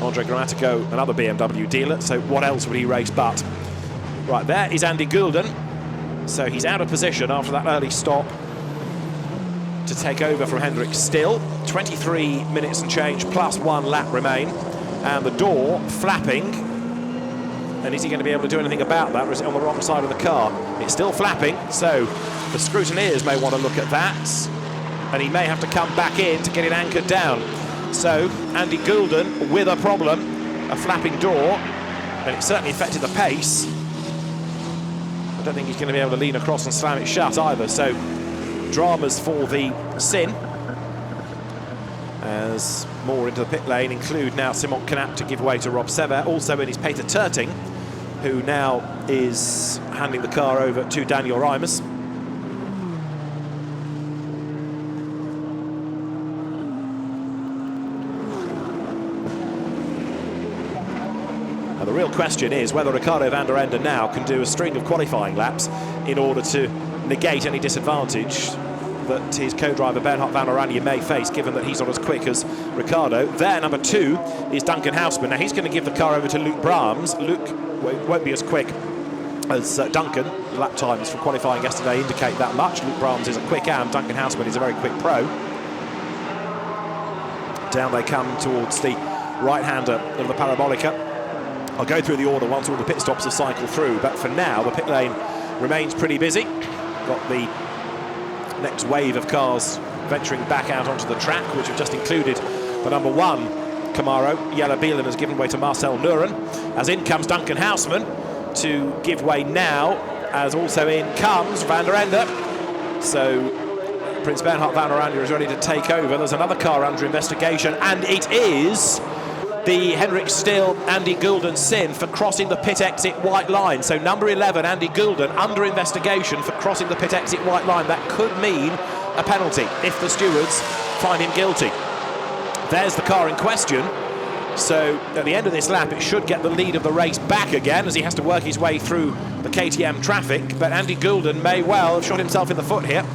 Andre Grammatico, another BMW dealer, so what else would he race but? Right, there is Andy Goulden. So he's out of position after that early stop to take over from Hendrik Still. 23 minutes and change plus 1 lap remain. And the door flapping. And is he going to be able to do anything about that, or is it on the wrong side of the car? It's still flapping, so the scrutineers may want to look at that. And he may have to come back in to get it anchored down. So Andy Goulden with a problem, a flapping door, and it certainly affected the pace. I don't think he's going to be able to lean across and slam it shut either. So dramas for the Sin, as more into the pit lane include now Simon Knapp to give way to Rob Sever. Also in is Peter Terting, who now is handing the car over to Daniel Reimers. And the real question is whether Ricardo van der Ende now can do a string of qualifying laps in order to negate any disadvantage that his co-driver Bernhard van Oranje may face, given that he's not as quick as Ricardo. There, number 2 is Duncan Houseman. Now he's going to give the car over to Luke Brahms. Luke won't be as quick as Duncan. The lap times for qualifying yesterday indicate that much. Luke Brahms is a quick am, Duncan Houseman is a very quick pro. Down they come towards the right-hander of the Parabolica. I'll go through the order once all the pit stops have cycled through, but for now the pit lane remains pretty busy. Got the next wave of cars venturing back out onto the track, which have just included the number 1 Camaro. Jelle Bielen has given way to Marcel Nuren, as in comes Duncan Houseman to give way now, as also in comes Van der Ende. So Prince Bernhard van Oranje is ready to take over. There's another car under investigation, and it is the Hendrik Still Andy Goulden Sin for crossing the pit exit white line. So number 11 Andy Goulden under investigation for crossing the pit exit white line. That could mean a penalty if the stewards find him guilty. There's the car in question. So at the end of this lap it should get the lead of the race back again, as he has to work his way through the KTM traffic. But Andy Goulden may well have shot himself in the foot here.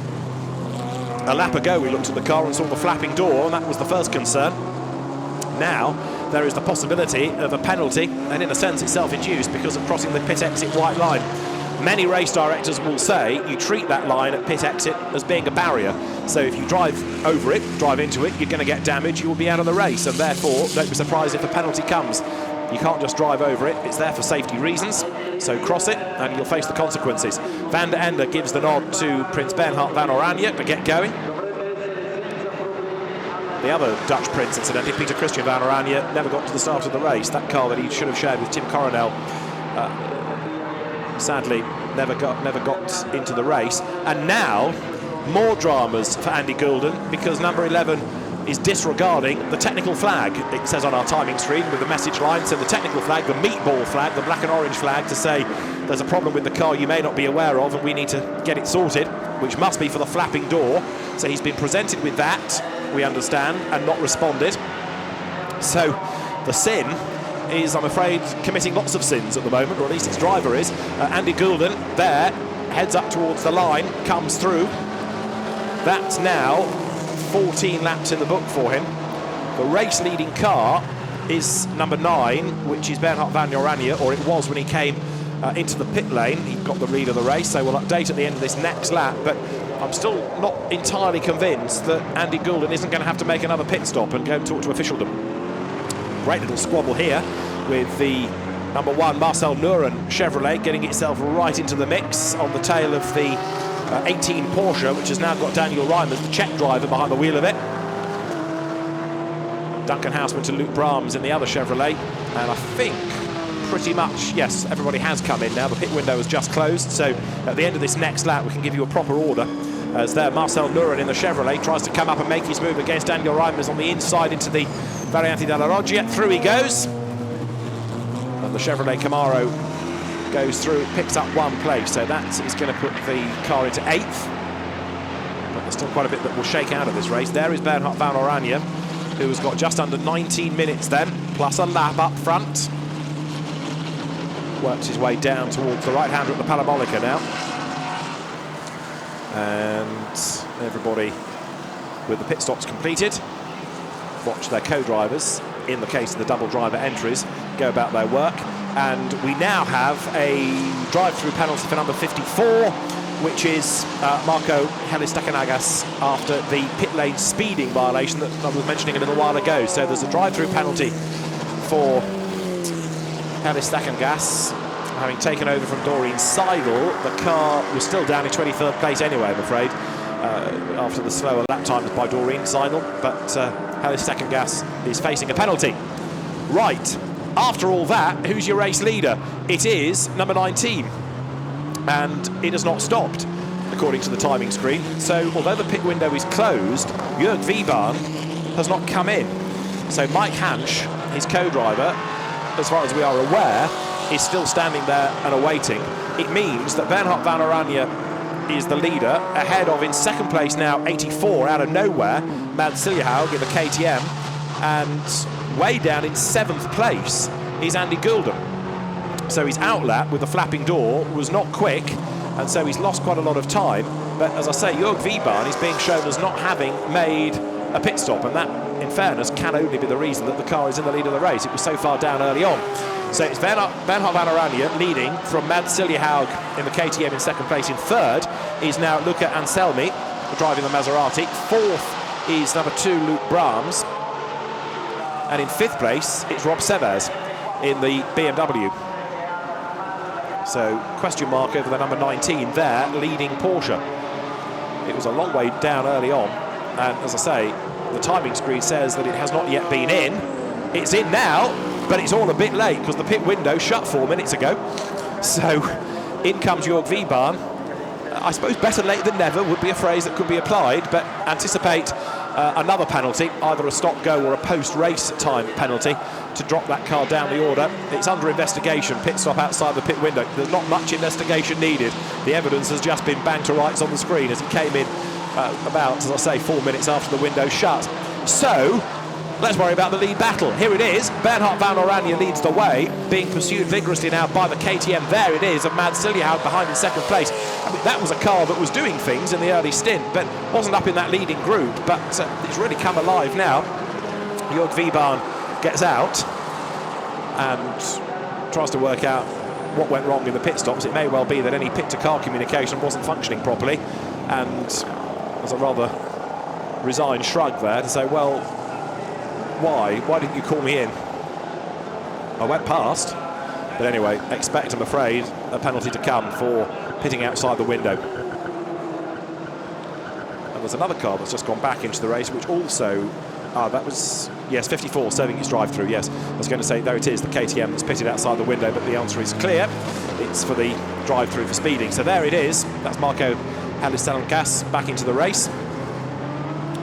A lap ago we looked at the car and saw the flapping door, and that was the first concern. Now there is the possibility of a penalty, and in a sense it's self-induced because of crossing the pit exit white line. Many race directors will say you treat that line at pit exit as being a barrier. So if you drive over it, drive into it, you're going to get damage, you will be out of the race, and therefore don't be surprised if a penalty comes. You can't just drive over it, it's there for safety reasons, so cross it and you'll face the consequences. Van der Ende gives the nod to Prince Bernhard van Oranje to get going. The other Dutch prince, incidentally, Peter Christian van Oranje, never got to the start of the race. That car that he should have shared with Tim Coronel, sadly, never got into the race. And now, more dramas for Andy Goulden, because number 11 is disregarding the technical flag. It says on our timing screen with the message line, so the technical flag, the meatball flag, the black and orange flag, to say there's a problem with the car you may not be aware of and we need to get it sorted, which must be for the flapping door. So he's been presented with that, we understand, and not responded. So the Sin is, I'm afraid, committing lots of sins at the moment, or at least its driver is. Andy Goulden there, heads up towards the line, comes through. That's now 14 laps in the book for him. The race leading car is number 9, which is Bernhard van Oranje, or it was when he came into the pit lane. He got the lead of the race, so we'll update at the end of this next lap, but I'm still not entirely convinced that Andy Goulden isn't going to have to make another pit stop and go and talk to officialdom. Great little squabble here with the number 1 Marcel Nuren Chevrolet getting itself right into the mix on the tail of the 18 Porsche, which has now got Daniel Reimers, the Czech driver, behind the wheel of it. Duncan Houseman to Luke Brahms in the other Chevrolet, and I think pretty much, yes, everybody has come in now. The pit window has just closed, so at the end of this next lap we can give you a proper order. As there, Marcel Nuren in the Chevrolet tries to come up and make his move against Daniel Reimers on the inside into the Variante della Roggia. Through he goes, and the Chevrolet Camaro goes through, picks up 1 place, so that is going to put the car into 8th. There's still quite a bit that will shake out of this race. There is Bernhard van Oranje, who's got just under 19 minutes then, plus a lap up front. Works his way down towards the right-hander at the Parabolica now. And everybody with the pit stops completed. Watch their co-drivers, in the case of the double driver entries, go about their work. And we now have a drive-through penalty for number 54, which is Marco Helistakenagas after the pit lane speeding violation that I was mentioning a little while ago. So there's a drive-through penalty for Helistakenagas, having taken over from Doreen Seidel. The car was still down in 23rd place anyway, I'm afraid, after the slower lap times by Doreen Seidel. But Helistakenagas is facing a penalty. Right, after all that, who's your race leader? It is number 19. And it has not stopped, according to the timing screen. So, although the pit window is closed, Jörg Wiebahn has not come in. So Mike Hansch, his co-driver, as far as we are aware, is still standing there and awaiting. It means that Bernhard van Oranje is the leader, ahead of, in second place now, 84 out of nowhere, Mads Siljehaug in the KTM, and way down in 7th place is Andy Gulden. So his outlap with the flapping door was not quick, and so he's lost quite a lot of time. But as I say, Jörg Wiebahn is being shown as not having made a pit stop, and that, in fairness, can only be the reason that the car is in the lead of the race. It was so far down early on. So it's Bernhard van Oranje leading from Mads Siljehaug in the KTM in second place. In third is now Luca Anselmi driving the Maserati. Fourth is number 2 Luke Brahms, and in 5th place it's Rob Severs in the BMW. So question mark over the number 19 there, leading Porsche. It was a long way down early on, and as I say, the timing screen says that it has not yet been in. It's in now, but it's all a bit late because the pit window shut 4 minutes ago. So in comes Jörg Wiebahn. I suppose better late than never would be a phrase that could be applied, but anticipate another penalty, either a stop-go or a post-race time penalty, to drop that car down the order. It's under investigation, pit stop outside the pit window. There's not much investigation needed. The evidence has just been banged to rights on the screen as it came in about, as I say, 4 minutes after the window shut. So let's worry about the lead battle. Here it is. Bernhard van Oranje leads the way, being pursued vigorously now by the KTM. There it is, of Mads Siljehaug behind in second place. I mean, that was a car that was doing things in the early stint, but wasn't up in that leading group. But it's really come alive now. Jörg Wiebahn gets out and tries to work out what went wrong in the pit stops. It may well be that any pit-to-car communication wasn't functioning properly, and there's a rather resigned shrug there to say, well, why didn't you call me in? I went past. But anyway, expect, I'm afraid, a penalty to come for pitting outside the window. And there's another car that's just gone back into the race, which also, that was, yes, 54 serving its drive-through, yes. I was going to say, there it is, the KTM that's pitted outside the window, but the answer is clear. It's for the drive-through for speeding. So there it is. That's Marco Helistakenagas back into the race.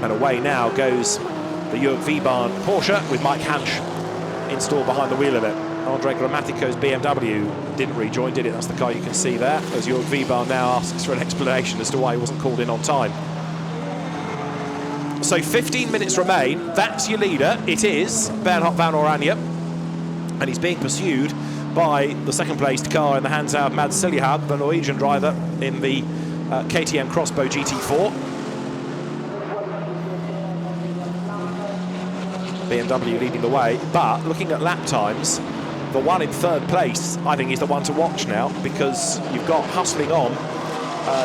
And away now goes the Jörg Wiebahn Porsche with Mike Hansch installed behind the wheel of it. Andre Grammatico's BMW didn't rejoin, did it? That's the car you can see there, as Jörg Wiebahn now asks for an explanation as to why he wasn't called in on time. So 15 minutes remain. That's your leader. It is Bernhard van Oranje, and he's being pursued by the second-placed car in the hands of Mads Siljehaug, the Norwegian driver in the KTM Crossbow GT4. BMW leading the way, but looking at lap times, the one in third place, I think, is the one to watch now, because you've got hustling on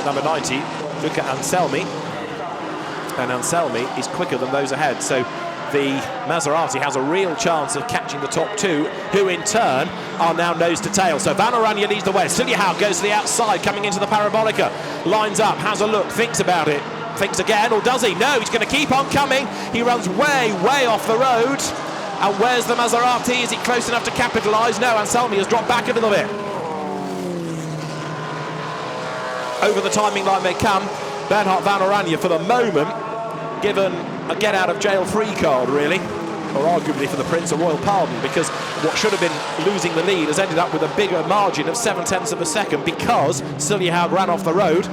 number 90, Luca Anselmi, and Anselmi is quicker than those ahead. So the Maserati has a real chance of catching the top two, who in turn are now nose to tail. So Van Oranje leads the way. Siljehaug goes to the outside, coming into the Parabolica, lines up, has a look, thinks about it. Thinks again, or does he? No, he's going to keep on coming. He runs way off the road. And where's the Maserati? Is it close enough to capitalise? No, Anselmi has dropped back a little bit. Over the timing line they come. Bernhard van Oranje, for the moment, given a get-out-of-jail-free card, really. Or arguably for the Prince, a royal pardon, because what should have been losing the lead has ended up with a bigger margin of 0.7 of a second because Siljehaug ran off the road.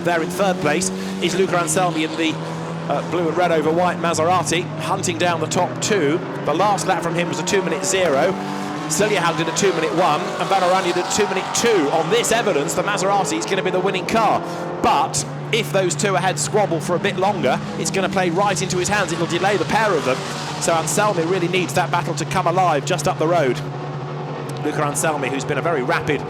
There in third place is Luca Anselmi in the blue and red over white Maserati, hunting down the top two. The last lap from him was a 2:0. Siljehaug did a 2:1, and Van Oranje did a 2:2. On this evidence, the Maserati is going to be the winning car. But if those two ahead squabble for a bit longer, it's going to play right into his hands. It'll delay the pair of them. So Anselmi really needs that battle to come alive just up the road. Luca Anselmi, who's been a very rapid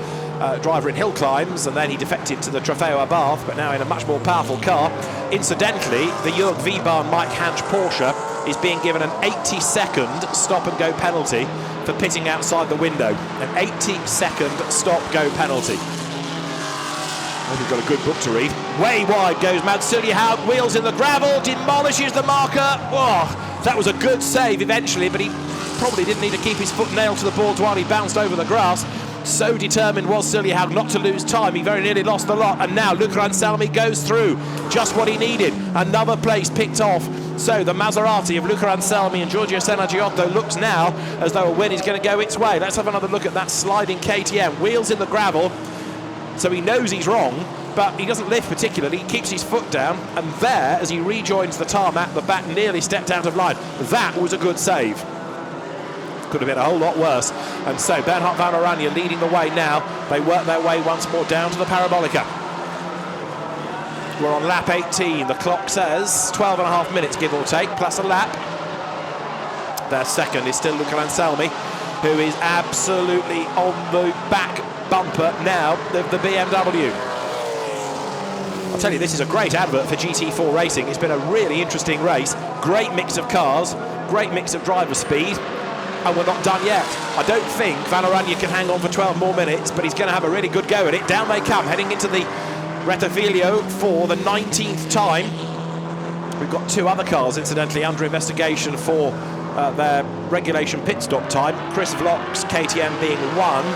driver in hill climbs, and then he defected to the Trofeo Abarth, but now in a much more powerful car. Incidentally, the Jörg Wiebahn Mike Hansch Porsche is being given an 80-second stop-and-go penalty for pitting outside the window. An 80-second stop-go penalty. I hope you've got a good book to read. Way wide goes Mads Siljehaug, wheels in the gravel, demolishes the marker. Oh, that was a good save eventually, but he probably didn't need to keep his foot nailed to the boards while he bounced over the grass. So determined was Siljehaug not to lose time. He very nearly lost the lot, and now Luca Anselmi goes through. Just what he needed. Another place picked off. So the Maserati of Luca Anselmi and Giorgio Senagiotto looks now as though a win is going to go its way. Let's have another look at that sliding KTM. Wheels in the gravel, so he knows he's wrong, but he doesn't lift particularly. He keeps his foot down, and there, as he rejoins the tarmac, the back nearly stepped out of line. That was a good save. Could have been a whole lot worse. And so Bernhard Van Oranje leading the way now. They work their way once more down to the Parabolica. We're on lap 18. The clock says 12.5 minutes, give or take, plus a lap. Their second is still Luca Anselmi, who is absolutely on the back bumper now of the BMW. I'll tell you, this is a great advert for GT4 racing. It's been a really interesting race. Great mix of cars, great mix of driver speed. And we're not done yet. I don't think Van Oranje can hang on for 12 more minutes, but he's going to have a really good go at it. Down they come, heading into the Rettefiglio for the 19th time. We've got two other cars, incidentally, under investigation for their regulation pit stop time. Chris Vlock's KTM being one,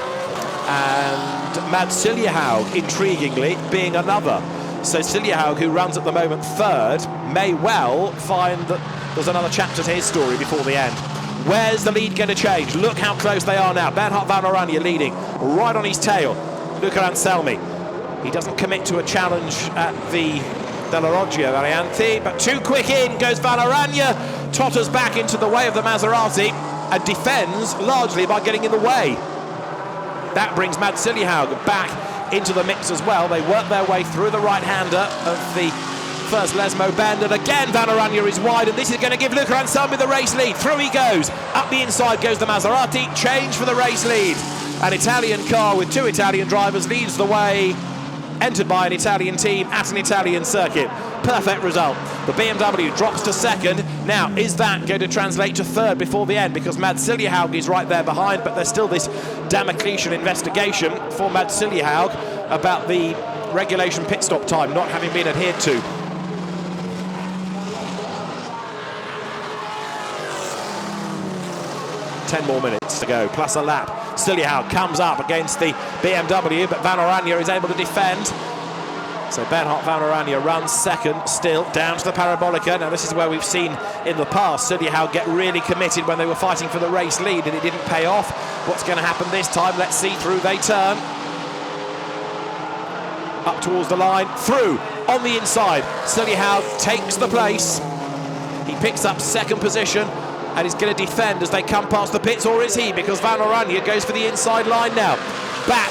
and Mads Siljehaug, intriguingly, being another. So Siljehaug, who runs at the moment third, may well find that there's another chapter to his story before the end. Where's the lead going to change? Look how close they are now. Bernhard Van Oranje leading, right on his tail. Luca Anselmi. He doesn't commit to a challenge at the Della Roggia Variante, but too quick in goes Van Oranje, totters back into the way of the Maserati, and defends largely by getting in the way. That brings Mads Siljehaug back into the mix as well. They work their way through the right-hander of the first Lesmo bend, and again Van Oranje is wide, and this is going to give Luca Anselmi the race lead. Through he goes, up the inside goes the Maserati, change for the race lead. An Italian car with two Italian drivers leads the way, entered by an Italian team at an Italian circuit. Perfect result. The BMW drops to second. Now, is that going to translate to third before the end? Because Mads Siljehaug is right there behind, but there's still this Damocletian investigation for Mads Siljehaug about the regulation pit stop time not having been adhered to. Ten more minutes to go, plus a lap. Siljehaug comes up against the BMW, but Van Oranje is able to defend. So Bernhard Van Oranje runs second, still down to the Parabolica. Now this is where we've seen in the past Siljehaug get really committed when they were fighting for the race lead, and it didn't pay off. What's going to happen this time? Let's see. Through they turn. Up towards the line, through, on the inside. Siljehaug takes the place. He picks up second position, and he's going to defend as they come past the pits, or is he? Because Van Oranje goes for the inside line now. Back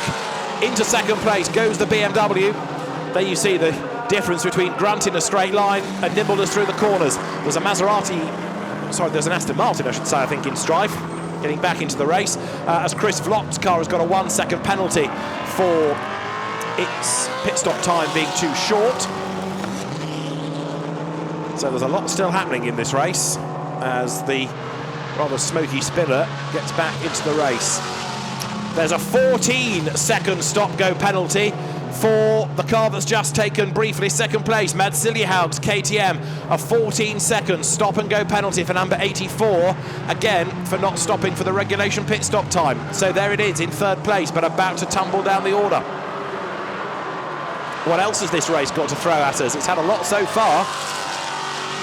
into second place goes the BMW. There you see the difference between grunt in a straight line and nimbleness through the corners. There's a Maserati, sorry, there's an Aston Martin, I should say, I think, in strife, getting back into the race, as Chris Vlock's car has got a 1 second penalty for its pit stop time being too short. So there's a lot still happening in this race as the rather smoky spinner gets back into the race. There's a 14-second stop-go penalty for the car that's just taken briefly second place, Mads Siljehaug's KTM. A 14-second stop-and-go penalty for number 84, again for not stopping for the regulation pit stop time. So there it is in third place, but about to tumble down the order. What else has this race got to throw at us? It's had a lot so far.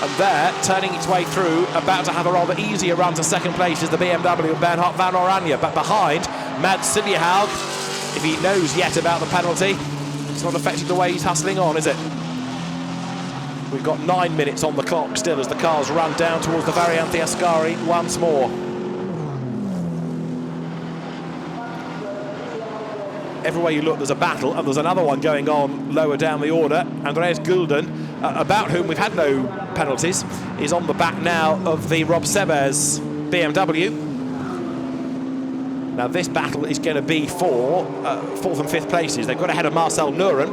And there, turning its way through, about to have a rather easier run to second place is the BMW of Bernhard Van Oranje. But behind, Mads Siljehaug, if he knows yet about the penalty, It's not affecting the way he's hustling on, is it? We've got 9 minutes on the clock still as the cars run down towards the Variante Ascari once more. Everywhere you look, there's a battle, and there's another one going on lower down the order. Andreas Gulden, about whom we've had no penalties, is on the back now of the Rob Sebers BMW. Now this battle is going to be for 4th and 5th places. They've got ahead of Marcel Nuren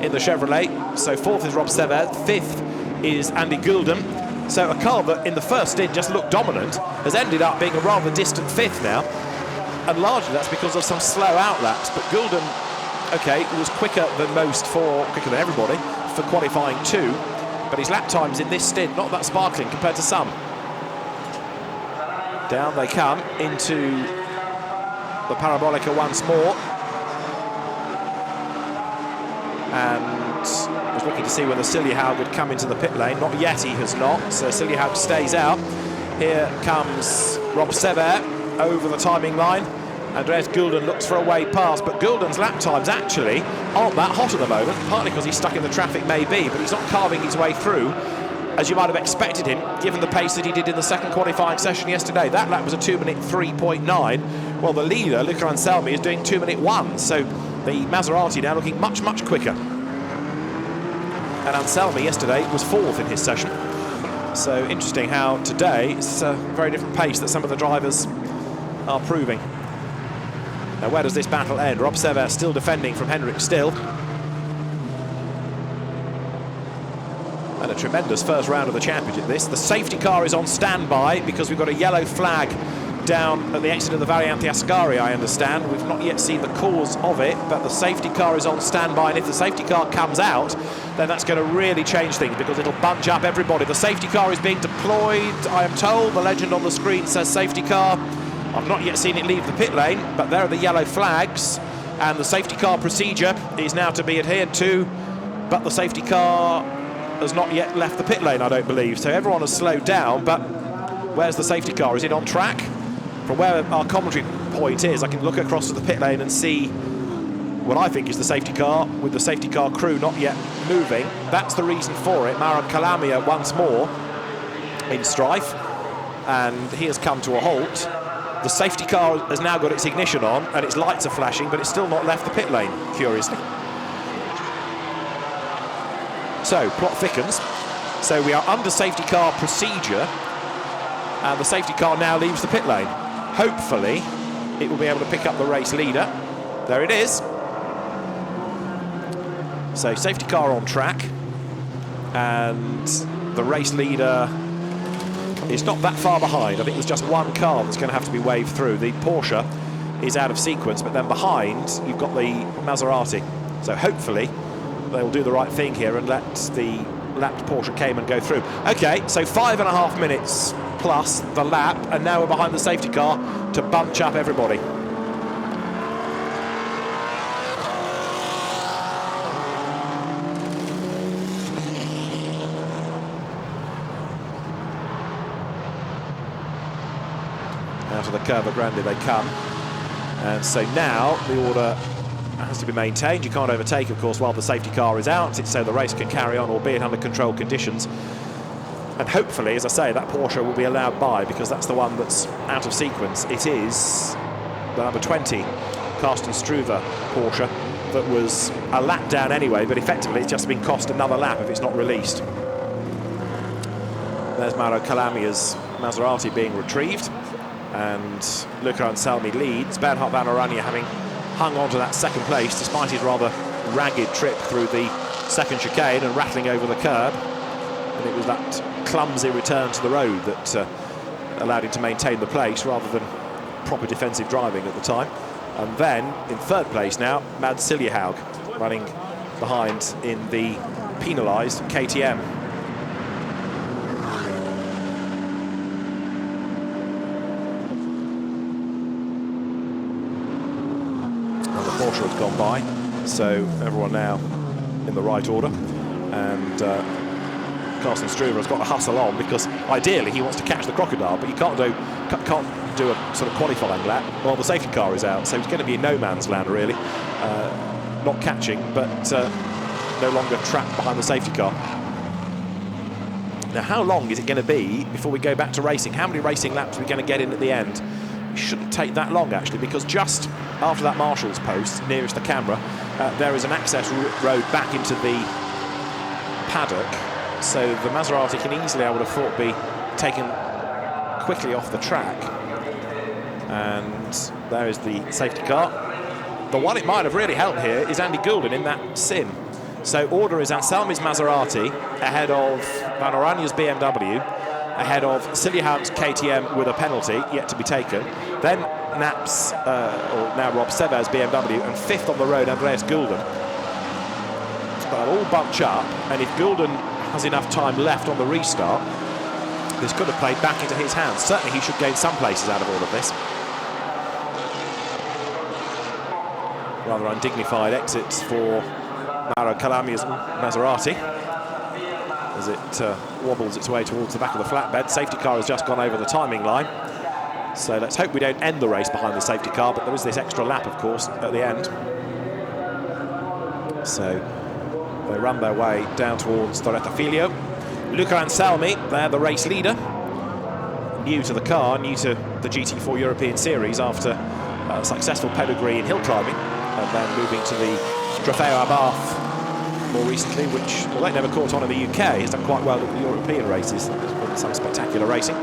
in the Chevrolet. So 4th is Rob Sebers, 5th is Andy Gulden. So a car that in the first stint just looked dominant has ended up being a rather distant 5th now. And largely that's because of some slow outlaps. But Gulden, okay, was quicker than quicker than everybody for qualifying 2. But his lap times in this stint, not that sparkling compared to some. Down they come into the Parabolica once more. And I was looking to see whether Siljehaug would come into the pit lane. Not yet, he has not. So Siljehaug stays out. Here comes Rob Sever over the timing line. Andreas Gulden looks for a way past, but Gulden's lap times actually aren't that hot at the moment, partly because he's stuck in the traffic maybe, but he's not carving his way through as you might have expected him, given the pace that he did in the second qualifying session yesterday. That lap was a 2-minute 3.9. Well, the leader, Luca Anselmi, is doing 2-minute 1, so the Maserati now looking much, much quicker. And Anselmi yesterday was 4th in his session. So interesting how today it's a very different pace that some of the drivers are proving. Now where does this battle end? Rob Sever still defending from Henrik Still. And a tremendous first round of the championship this. The safety car is on standby because we've got a yellow flag down at the exit of the Variante Ascari, I understand. We've not yet seen the cause of it, but the safety car is on standby, and if the safety car comes out, then that's going to really change things because it'll bunch up everybody. The safety car is being deployed, I am told. The legend on the screen says safety car. I've not yet seen it leave the pit lane, but there are the yellow flags, and the safety car procedure is now to be adhered to, but the safety car has not yet left the pit lane, I don't believe. So everyone has slowed down, but where's the safety car? Is it on track? From where our commentary point is, I can look across to the pit lane and see what I think is the safety car, with the safety car crew not yet moving. That's the reason for it. Mauro Calamia once more in strife, and he has come to a halt. The safety car has now got its ignition on and its lights are flashing, but it's still not left the pit lane, curiously. So, plot thickens. So we are under safety car procedure, and the safety car now leaves the pit lane. Hopefully, it will be able to pick up the race leader. There it is. So, safety car on track, and the race leader is not that far behind. I think there's just one car that's going to have to be waved through. The Porsche is out of sequence, but then behind you've got the Maserati. So hopefully they will do the right thing here and let the lapped Porsche Cayman go through. Okay, so 5.5 minutes plus the lap, and now we're behind the safety car to bunch up everybody. Out of the Curva Grande they come, and so now the order has to be maintained. You can't overtake, of course, while the safety car is out. It's so the race can carry on, albeit under controlled conditions. And hopefully, as I say, that Porsche will be allowed by, because that's the one that's out of sequence. It is the number 20 Carsten Struve Porsche that was a lap down anyway, but effectively it's just been cost another lap if it's not released. There's Mauro Calamia's Maserati being retrieved, and Luca Anselmi leads. Bernhard Van Oranje having hung on to that second place despite his rather ragged trip through the second chicane and rattling over the curb. And it was that clumsy return to the road that allowed him to maintain the place rather than proper defensive driving at the time. And then in third place now, Mads Siljehaug running behind in the penalised KTM. Porsche has gone by, so everyone now in the right order, and Carsten Struve has got to hustle on because ideally he wants to catch the crocodile, but you can't do a sort of qualifying lap while the safety car is out, so it's going to be in no man's land really. not catching, but no longer trapped behind the safety car. Now, how long is it going to be before we go back to racing? How many racing laps are we going to get in at the end? It shouldn't take that long, actually, because just after that marshal's post, nearest the camera, there is an access road back into the paddock. So the Maserati can easily, I would have thought, be taken quickly off the track. And there is the safety car. The one it might have really helped here is Andy Goulden in that sin. So order is Anselmi's Maserati ahead of Van Oranje's BMW, ahead of Siljehout's KTM with a penalty yet to be taken. Then Nap's, or now Rob Sever's BMW, and fifth on the road, Andreas Goulden. But they'll all bunch up, and if Goulden has enough time left on the restart, this could have played back into his hands. Certainly he should gain some places out of all of this. Rather undignified exits for Mauro Calamia's Maserati as it wobbles its way towards the back of the flatbed. Safety car has just gone over the timing line. So let's hope we don't end the race behind the safety car, but there is this extra lap, of course, at the end. So they run their way down towards the Retafilio. Luca Anselmi, they're the race leader. New to the car, new to the GT4 European Series after a successful pedigree in hill climbing, and then moving to the Trofeo Abarth more recently, which, although it never caught on in the UK, has done quite well in the European races. There's been some spectacular racing.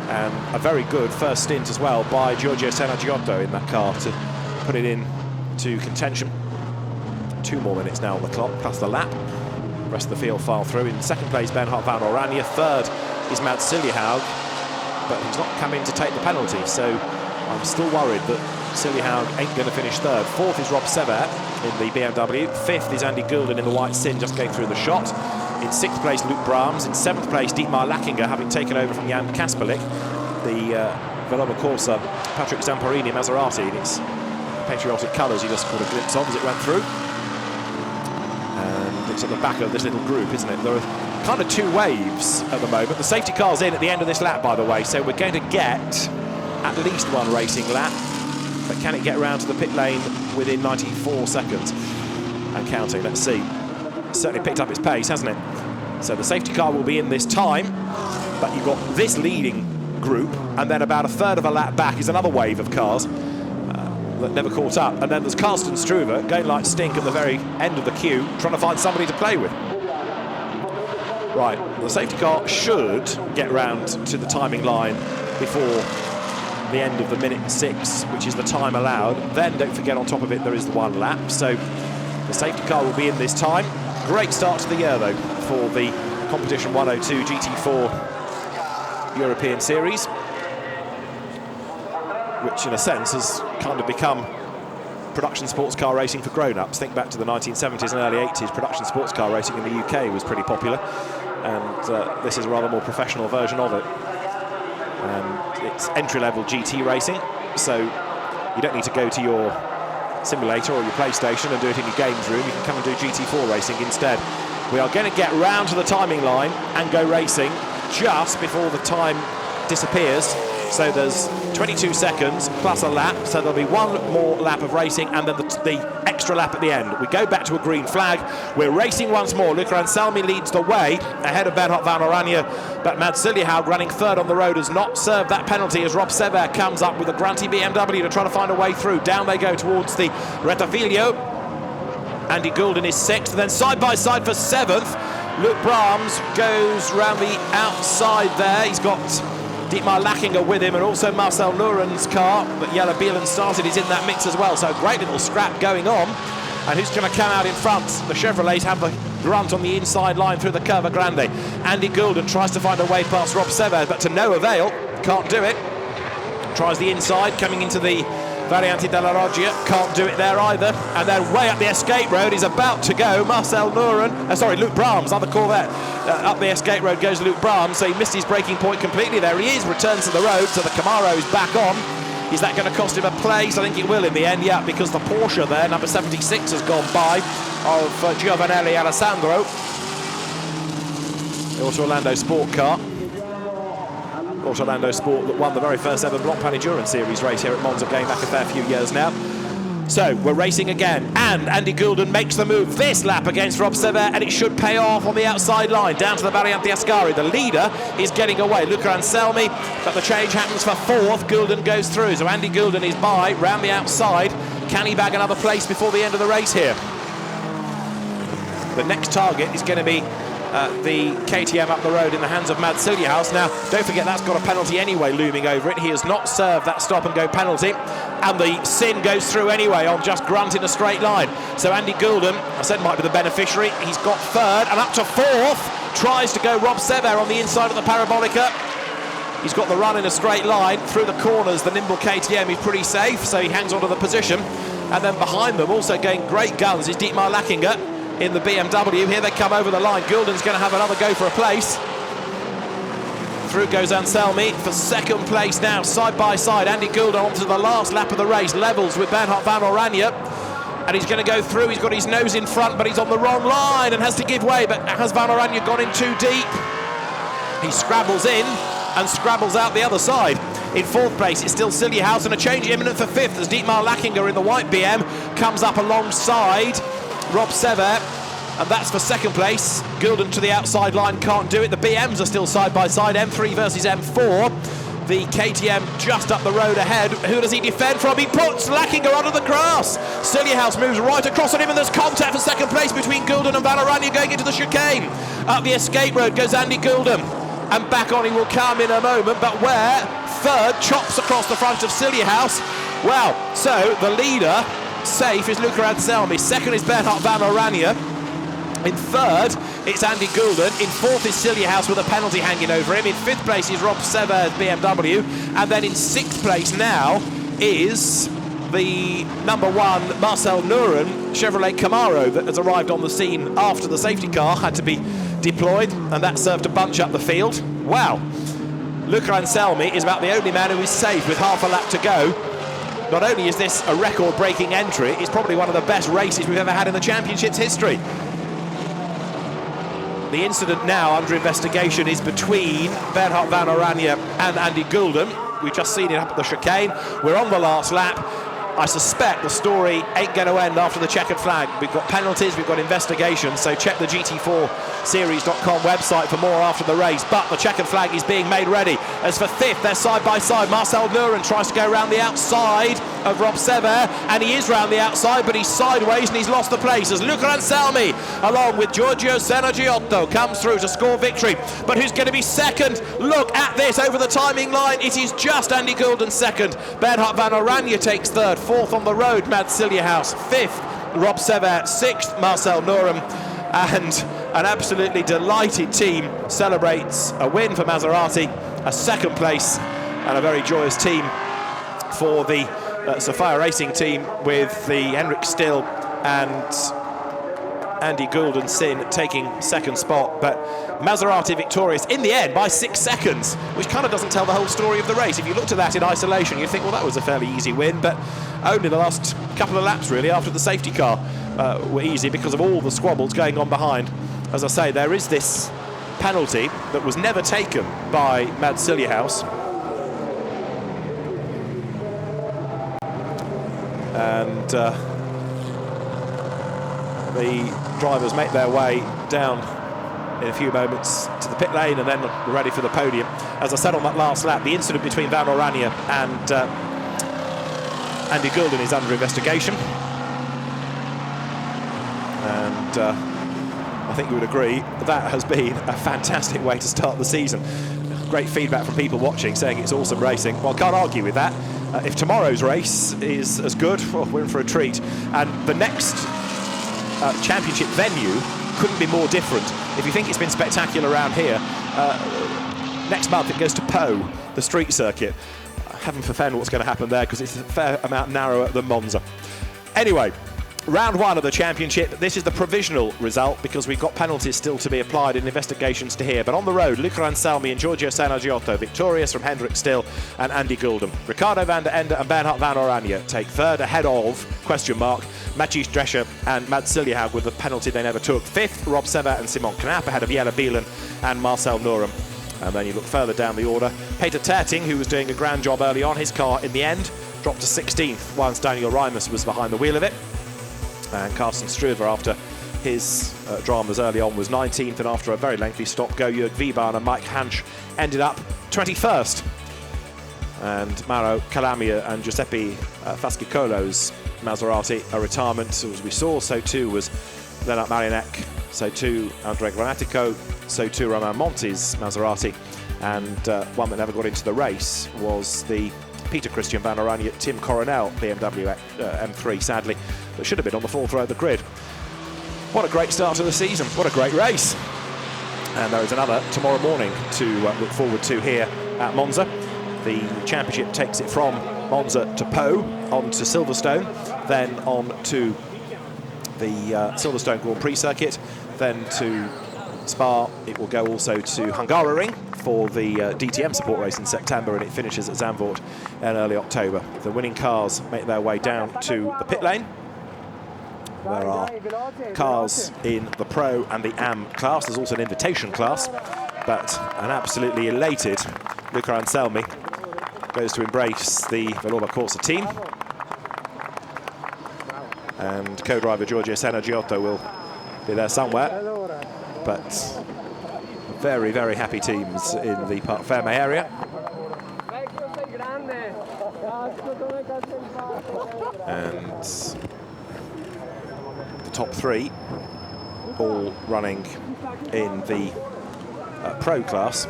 And a very good first stint as well by Giorgio Serragiotto in that car to put it in to contention. 2 more minutes now on the clock, plus the lap. The rest of the field file through. In second place, Bernhard Van Oranje. Third is Mads Siljehoug, but he's not come in to take the penalty, so I'm still worried that Siljehoug ain't going to finish third. Fourth is Rob Sever in the BMW. Fifth is Andy Goulden in the white Sin, just going through the shot. In sixth place, Luke Brahms. In seventh place, Dietmar Lackinger, having taken over from Jan Kasperlik. The Veloma Corsa Patrick Zamparini Maserati in its patriotic colours you just caught a glimpse of as it went through. And it's at the back of this little group, isn't it? There are kind of 2 waves at the moment. The safety car's in at the end of this lap, by the way, so we're going to get at least 1 racing lap. But can it get around to the pit lane within 94 seconds? And counting, let's see. It's certainly picked up its pace, hasn't it? So the safety car will be in this time, but you've got this leading group, and then about a third of a lap back is another wave of cars that never caught up. And then there's Carsten Struve going like stink at the very end of the queue, trying to find somebody to play with. Right, the safety car should get round to the timing line before the end of the minute 6, which is the time allowed. Then don't forget, on top of it there is the 1 lap, so the safety car will be in this time. Great start to the year though for the Competition 102 GT4 European Series, which in a sense has kind of become production sports car racing for grown-ups. Think back to the 1970s and early 80s, production sports car racing in the UK was pretty popular, and this is a rather more professional version of it. It's entry-level GT racing, so you don't need to go to your simulator or your PlayStation and do it in your games room. You can come and do GT4 racing instead. We are going to get round to the timing line and go racing just before the time disappears. So there's 22 seconds plus a lap, so there'll be 1 more lap of racing and then the extra lap at the end. We go back to a green flag. We're racing once more. Luca Anselmi leads the way ahead of Bernhard Van Oranje, but Mads Siljehoug, running third on the road, has not served that penalty as Rob Sever comes up with a grunty BMW to try to find a way through. Down they go towards the Retafilio. Andy Goulden is 6th, and then side by side for 7th. Luke Brahms goes round the outside there. He's got Dietmar Lackinger with him, and also Marcel Nuren's car that Jelle Bielen started is in that mix as well. So a great little scrap going on. And who's going to come out in front? The Chevrolets have the grunt on the inside line through the Curva Grande. Andy Goulden tries to find a way past Rob Sever, but to no avail. Can't do it. Tries the inside, coming into the Variante della Roggia, can't do it there either. And then way up the escape road is about to go Marcel Nuren, Luke Brahms, other Corvette. Up the escape road goes Luke Brahms, so he missed his braking point completely there. He is, returns to the road, so the Camaro is back on. Is that going to cost him a place? I think it will in the end, yeah, because the Porsche there, number 76, has gone by of Giovanelli Alessandro. The Auto Orlando Sport car. Auto Orlando Sport that won the very first ever Blancpain Endurance Series race here at Monza, going back a fair few years now. So we're racing again, and Andy Goulden makes the move this lap against Rob Sever, and it should pay off on the outside line, down to the Variante Ascari. The leader is getting away, Luca Anselmi, but the change happens for fourth. Goulden goes through, so Andy Goulden is by, round the outside. Can he bag another place before the end of the race here? The next target is going to be the KTM up the road in the hands of Mads Siljehaus. Now, don't forget that's got a penalty anyway looming over it. He has not served that stop-and-go penalty, and the sin goes through anyway on just grunt in a straight line. So Andy Goulden, I said, might be the beneficiary. He's got third, and up to fourth. Tries to go Rob Sever on the inside of the Parabolica. He's got the run in a straight line through the corners. The nimble KTM is pretty safe, so he hangs on to the position. And then behind them, also going great guns, is Dietmar Lackinger in the BMW. Here they come over the line. Goulden's going to have another go for a place. Through goes Anselmi for second place now, side by side. Andy Goulden onto the last lap of the race, levels with Bernhard van Oranje. And he's going to go through. He's got his nose in front, but he's on the wrong line and has to give way. But has van Oranje gone in too deep? He scrabbles in and scrabbles out the other side. In fourth place, it's still Siljehaus, and a change imminent for fifth as Dietmar Lackinger in the white BM comes up alongside Rob Sever, and that's for second place. Goulden to the outside line, can't do it. The BMs are still side by side, M3 versus M4. The KTM just up the road ahead. Who does he defend from? He puts Lackinger onto the grass. Siljehaus moves right across on him, and there's contact for second place between Goulden and van Oranje going into the chicane. Up the escape road goes Andy Goulden, and back on he will come in a moment, but where? Third, chops across the front of Siljehaus. Well, so the leader, safe, is Luca Anselmi. Second is Bernhard van Oranje. In third, it's Andy Goulden. In fourth is Siljehaus with a penalty hanging over him. In fifth place is Rob Sever's BMW. And then in sixth place now is the number one Marcel Nuren Chevrolet Camaro that has arrived on the scene after the safety car had to be deployed, and that served to bunch up the field. Wow. Luca Anselmi is about the only man who is safe with half a lap to go. Not only is this a record-breaking entry, it's probably one of the best races we've ever had in the championship's history. The incident now under investigation is between Bernhard van Oranje and Andy Goulden. We've just seen it up at the chicane. We're on the last lap. I suspect the story ain't going to end after the checkered flag. We've got penalties, we've got investigations, so check the GT4series.com website for more after the race. But the checkered flag is being made ready. As for fifth, they're side by side. Marcel Nuren tries to go around the outside of Rob Sever, and he is round the outside, but he's sideways and he's lost the place as Luca Anselmi, along with Giorgio Senagiotto, comes through to score victory. But who's going to be second? Look at this over the timing line. It is just Andy Goulden second. Bernhard van Oranje takes third. Fourth on the road, Mads Siljehaus. Fifth, Rob Sever. Sixth, Marcel Nuren. And an absolutely delighted team celebrates a win for Maserati, a second place, and a very joyous team for the Sofia Racing team, with the Henrik Still and Andy Goulden Sin taking second spot. But Maserati victorious in the end by 6 seconds, which kind of doesn't tell the whole story of the race. If you looked at that in isolation, you'd think, well, that was a fairly easy win, but only the last couple of laps really after the safety car were easy because of all the squabbles going on behind. As I say, there is this penalty that was never taken by Mads Siljehaus, and the drivers make their way down in a few moments to the pit lane and then ready for the podium. As I said on that last lap, the incident between Van Oranje and Andy Goulden is under investigation, and I think you would agree that has been a fantastic way to start the season. Great feedback from people watching saying it's awesome racing. Well, I can't argue with that. If tomorrow's race is as good, well, we're in for a treat. And the next championship venue couldn't be more different. If you think it's been spectacular around here, next month it goes to Po, the street circuit. Heaven forfend what's going to happen there, because it's a fair amount narrower than Monza. Anyway, round one of the championship. This is the provisional result because we've got penalties still to be applied and investigations to hear. But on the road, Luca Anselmi and Giorgio Senagiotto victorious from Henrik Still and Andy Goulden. Ricardo van der Ende and Bernhard van Oranje take third ahead of, Matthias Drescher and Mads Siljehaus with the penalty they never took. Fifth, Rob Sever and Simon Knapp ahead of Jelle Bielen and Marcel Nuren. And then you look further down the order, Peter Terting, who was doing a grand job early on, his car in the end dropped to 16th once Daniel Reimus was behind the wheel of it. And Carsten Struve, after his dramas early on, was 19th, and after a very lengthy stop, Jörg Wiebahn and Mike Hansch ended up 21st. And Mauro Calamia and Giuseppe Fascicolo's Maserati a retirement, as we saw. So too was Lennart Marinek, so too Andrea Granatico, so too Romain Monti's Maserati. And one that never got into the race was the Peter Christian van Oranje Tim Coronel BMW M3, sadly, that should have been on the fourth row of the grid. What a great start to the season, what a great race. And there is another tomorrow morning to look forward to here at Monza. The championship takes it from Monza to Po, on to Silverstone, then on to the Silverstone Grand Prix circuit, then to Spa. It will go also to Hungaroring for the DTM support race in September, and it finishes at Zandvoort in early October. The winning cars make their way down to the pit lane. There are cars in the Pro and the AM class. There's also an invitation class, but an absolutely elated Luca Anselmi goes to embrace the Vellorba Corsa team. And co-driver Giorgio Giotto will be there somewhere. But very, very happy teams in the Parc Ferme area. And the top three all running in the Pro class.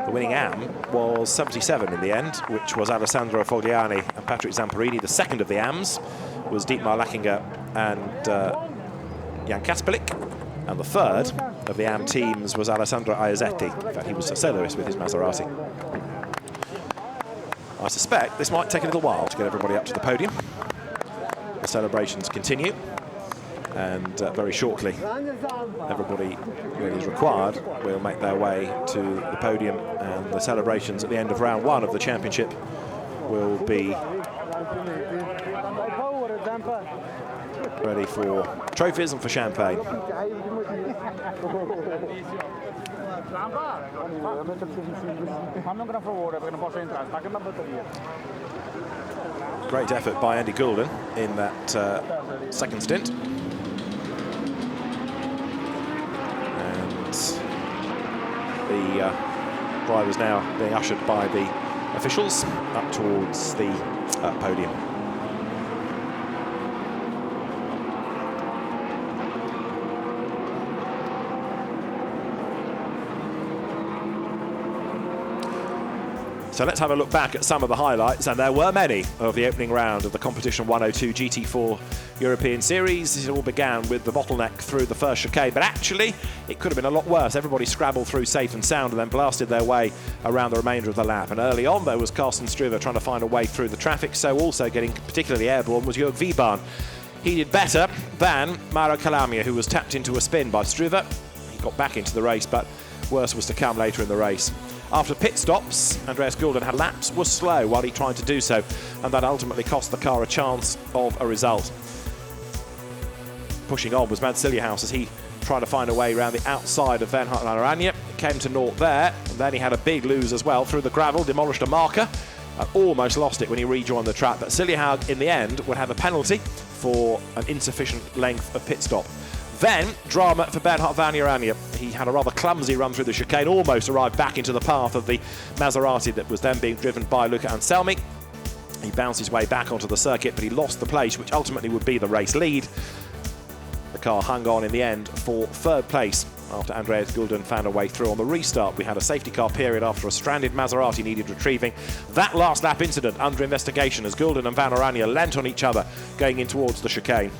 The winning AM was 77 in the end, which was Alessandro Fogliani and Patrick Zamperini. The second of the AMs was Dietmar Lackinger and Jan Kaspelik. And the third of the AM teams was Alessandro Iazetti. In fact, he was a soloist with his Maserati. I suspect this might take a little while to get everybody up to the podium. The celebrations continue. And very shortly, everybody who is required will make their way to the podium, and the celebrations at the end of round one of the championship will be ready for trophies and for champagne. Great effort by Andy Goulden in that second stint. The drivers now being ushered by the officials up towards the podium. So let's have a look back at some of the highlights, and there were many of the opening round of the Competition 102 GT4 European Series. It all began with the bottleneck through the first chicane, but actually it could have been a lot worse. Everybody scrabbled through safe and sound and then blasted their way around the remainder of the lap. And early on there was Carsten Struve trying to find a way through the traffic, so also getting particularly airborne was Jörg Wiebahn. He did better than Mauro Calamia, who was tapped into a spin by Struve. He got back into the race, but worse was to come later in the race. After pit stops, Andreas Goulden had laps, was slow while he tried to do so, and that ultimately cost the car a chance of a result. Pushing on was Mads Siljehaus as he tried to find a way around the outside of Bernhard van Oranje. Came to naught there, and then he had a big lose as well through the gravel, demolished a marker, and almost lost it when he rejoined the track. But Siljehaus, in the end, would have a penalty for an insufficient length of pit stop. Then, drama for Bernhard van Oranje. He had a rather clumsy run through the chicane, almost arrived back into the path of the Maserati that was then being driven by Luca Anselmi. He bounced his way back onto the circuit, but he lost the place, which ultimately would be the race lead. The car hung on in the end for third place after Andreas Goulden found a way through. On the restart, we had a safety car period after a stranded Maserati needed retrieving. That last lap incident under investigation as Goulden and van Oranje leant on each other going in towards the chicane.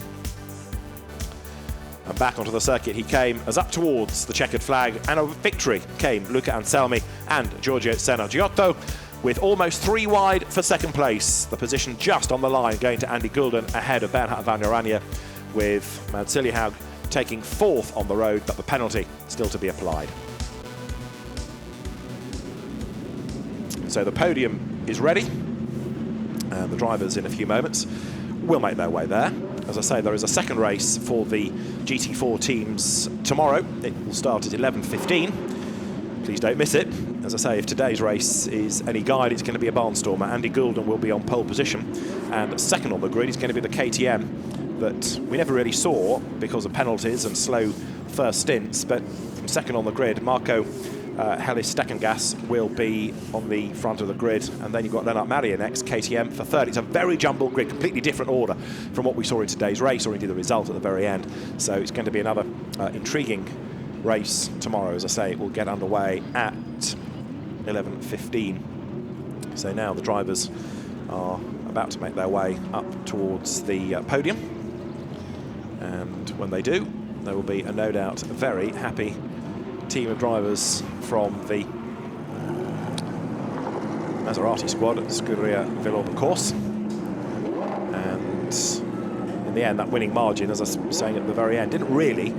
And back onto the circuit he came as up towards the checkered flag, and a victory came Luca Anselmi and Giorgio Giotto, with almost 3 wide for second place. The position just on the line going to Andy Goulden ahead of Bernhard van Oranje, with Mads Siljehaug taking 4th on the road, but the penalty still to be applied. So the podium is ready, and the drivers in a few moments will make their way there. As I say, there is a second race for the GT4 teams tomorrow. It will start at 11:15. Please don't miss it, as I say, if today's race is any guide, it's going to be a barnstormer. Andy Goulden will be on pole position, and second on the grid is going to be the KTM that we never really saw because of penalties and slow first stints, but second on the grid, Marco Hellis Steckengas will be on the front of the grid, and then you've got Lennart Maria next, KTM for third. It's a very jumbled grid, completely different order from what we saw in today's race, or indeed the result at the very end. So it's going to be another intriguing race tomorrow. As I say, it will get underway at 11:15. So now the drivers are about to make their way up towards the podium, and when they do, there will be no doubt a very happy team of drivers from the Maserati squad at Scuderia Villorba course. And in the end, that winning margin, as I was saying at the very end, didn't really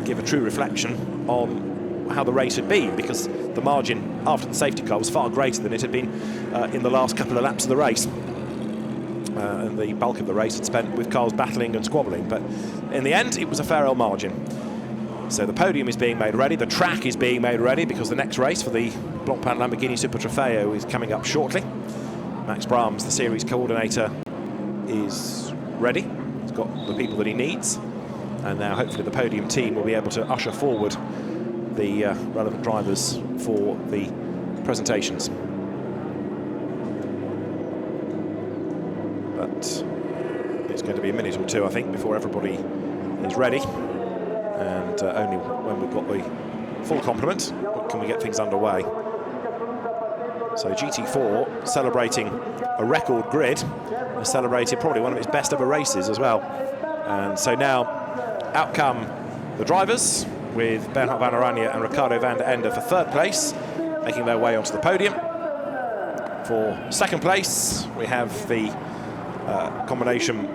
give a true reflection on how the race had been, because the margin after the safety car was far greater than it had been in the last couple of laps of the race. And the bulk of the race had spent with cars battling and squabbling, but in the end, it was a fair old margin. So the podium is being made ready, the track is being made ready, because the next race for the Blancpain Lamborghini Super Trofeo is coming up shortly. Max Brahms, the series coordinator, is ready. He's got the people that he needs, and now hopefully the podium team will be able to usher forward the relevant drivers for the presentations. But it's going to be a minute or two, I think, before everybody is ready. And only when we've got the full complement can we get things underway. So GT4 celebrating a record grid, has celebrated probably one of its best ever races as well. And so now out come the drivers, with Bernhard van Oranje and Ricardo van der Ende for third place, making their way onto the podium. For second place, we have the combination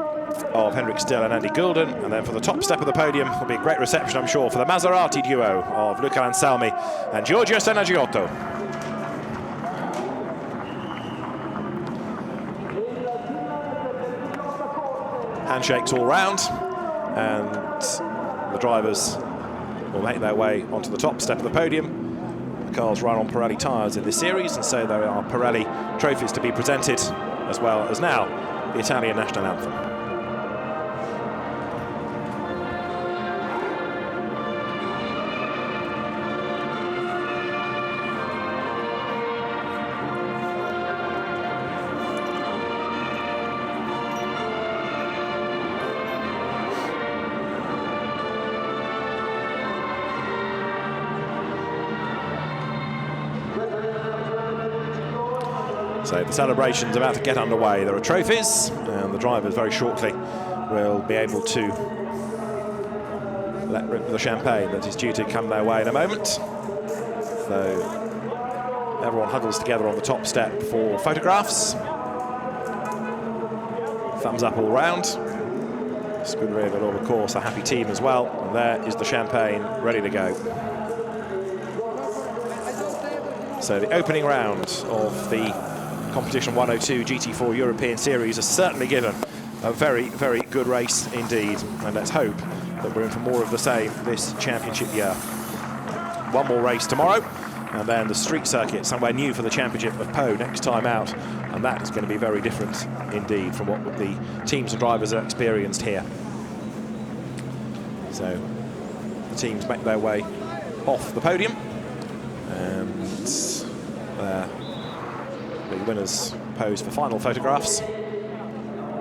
of Henrik Still and Andy Goulden, and then for the top step of the podium will be a great reception, I'm sure, for the Maserati duo of Luca Anselmi and Giorgio Senagiotto. Handshakes all round, and the drivers will make their way onto the top step of the podium. The cars run on Pirelli tyres in this series, and so there are Pirelli trophies to be presented, as well as now the Italian national anthem. So the celebration's about to get underway. There are trophies, and the drivers very shortly will be able to let rip the champagne that is due to come their way in a moment. So everyone huddles together on the top step for photographs. Thumbs up all round. Scuderia Villorba, of course, a happy team as well. And there is the champagne ready to go. So the opening round of the Competition 102 GT4 European Series has certainly given a very, very good race indeed. And let's hope that we're in for more of the same this championship year. One more race tomorrow, and then the street circuit, somewhere new for the championship of Po next time out. And that is going to be very different indeed from what the teams and drivers have experienced here. So the teams make their way off the podium, and the winners pose for final photographs.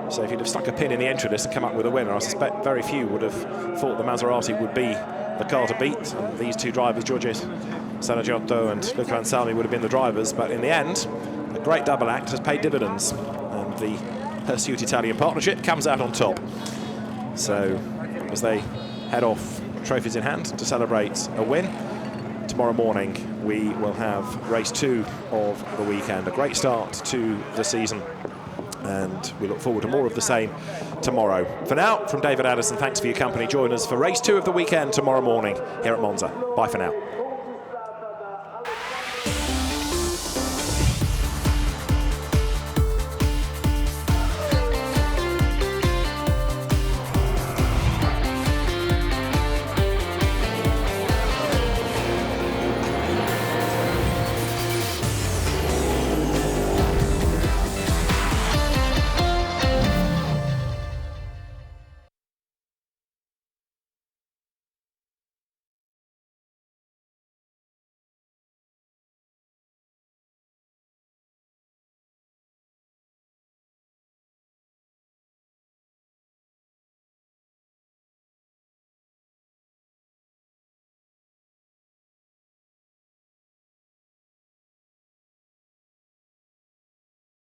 So if you'd have stuck a pin in the entry list and come up with a winner, I suspect very few would have thought the Maserati would be the car to beat. And these two drivers, Giorgio Senagiotto and Luca Anselmi, would have been the drivers. But in the end, a great double act has paid dividends, and the Pursuit Italian partnership comes out on top. So as they head off, trophies in hand, to celebrate a win, tomorrow morning we will have race 2 of the weekend. A great start to the season, and we look forward to more of the same tomorrow. For now, from David Addison, thanks for your company. Join us for race 2 of the weekend tomorrow morning here at Monza. Bye for now.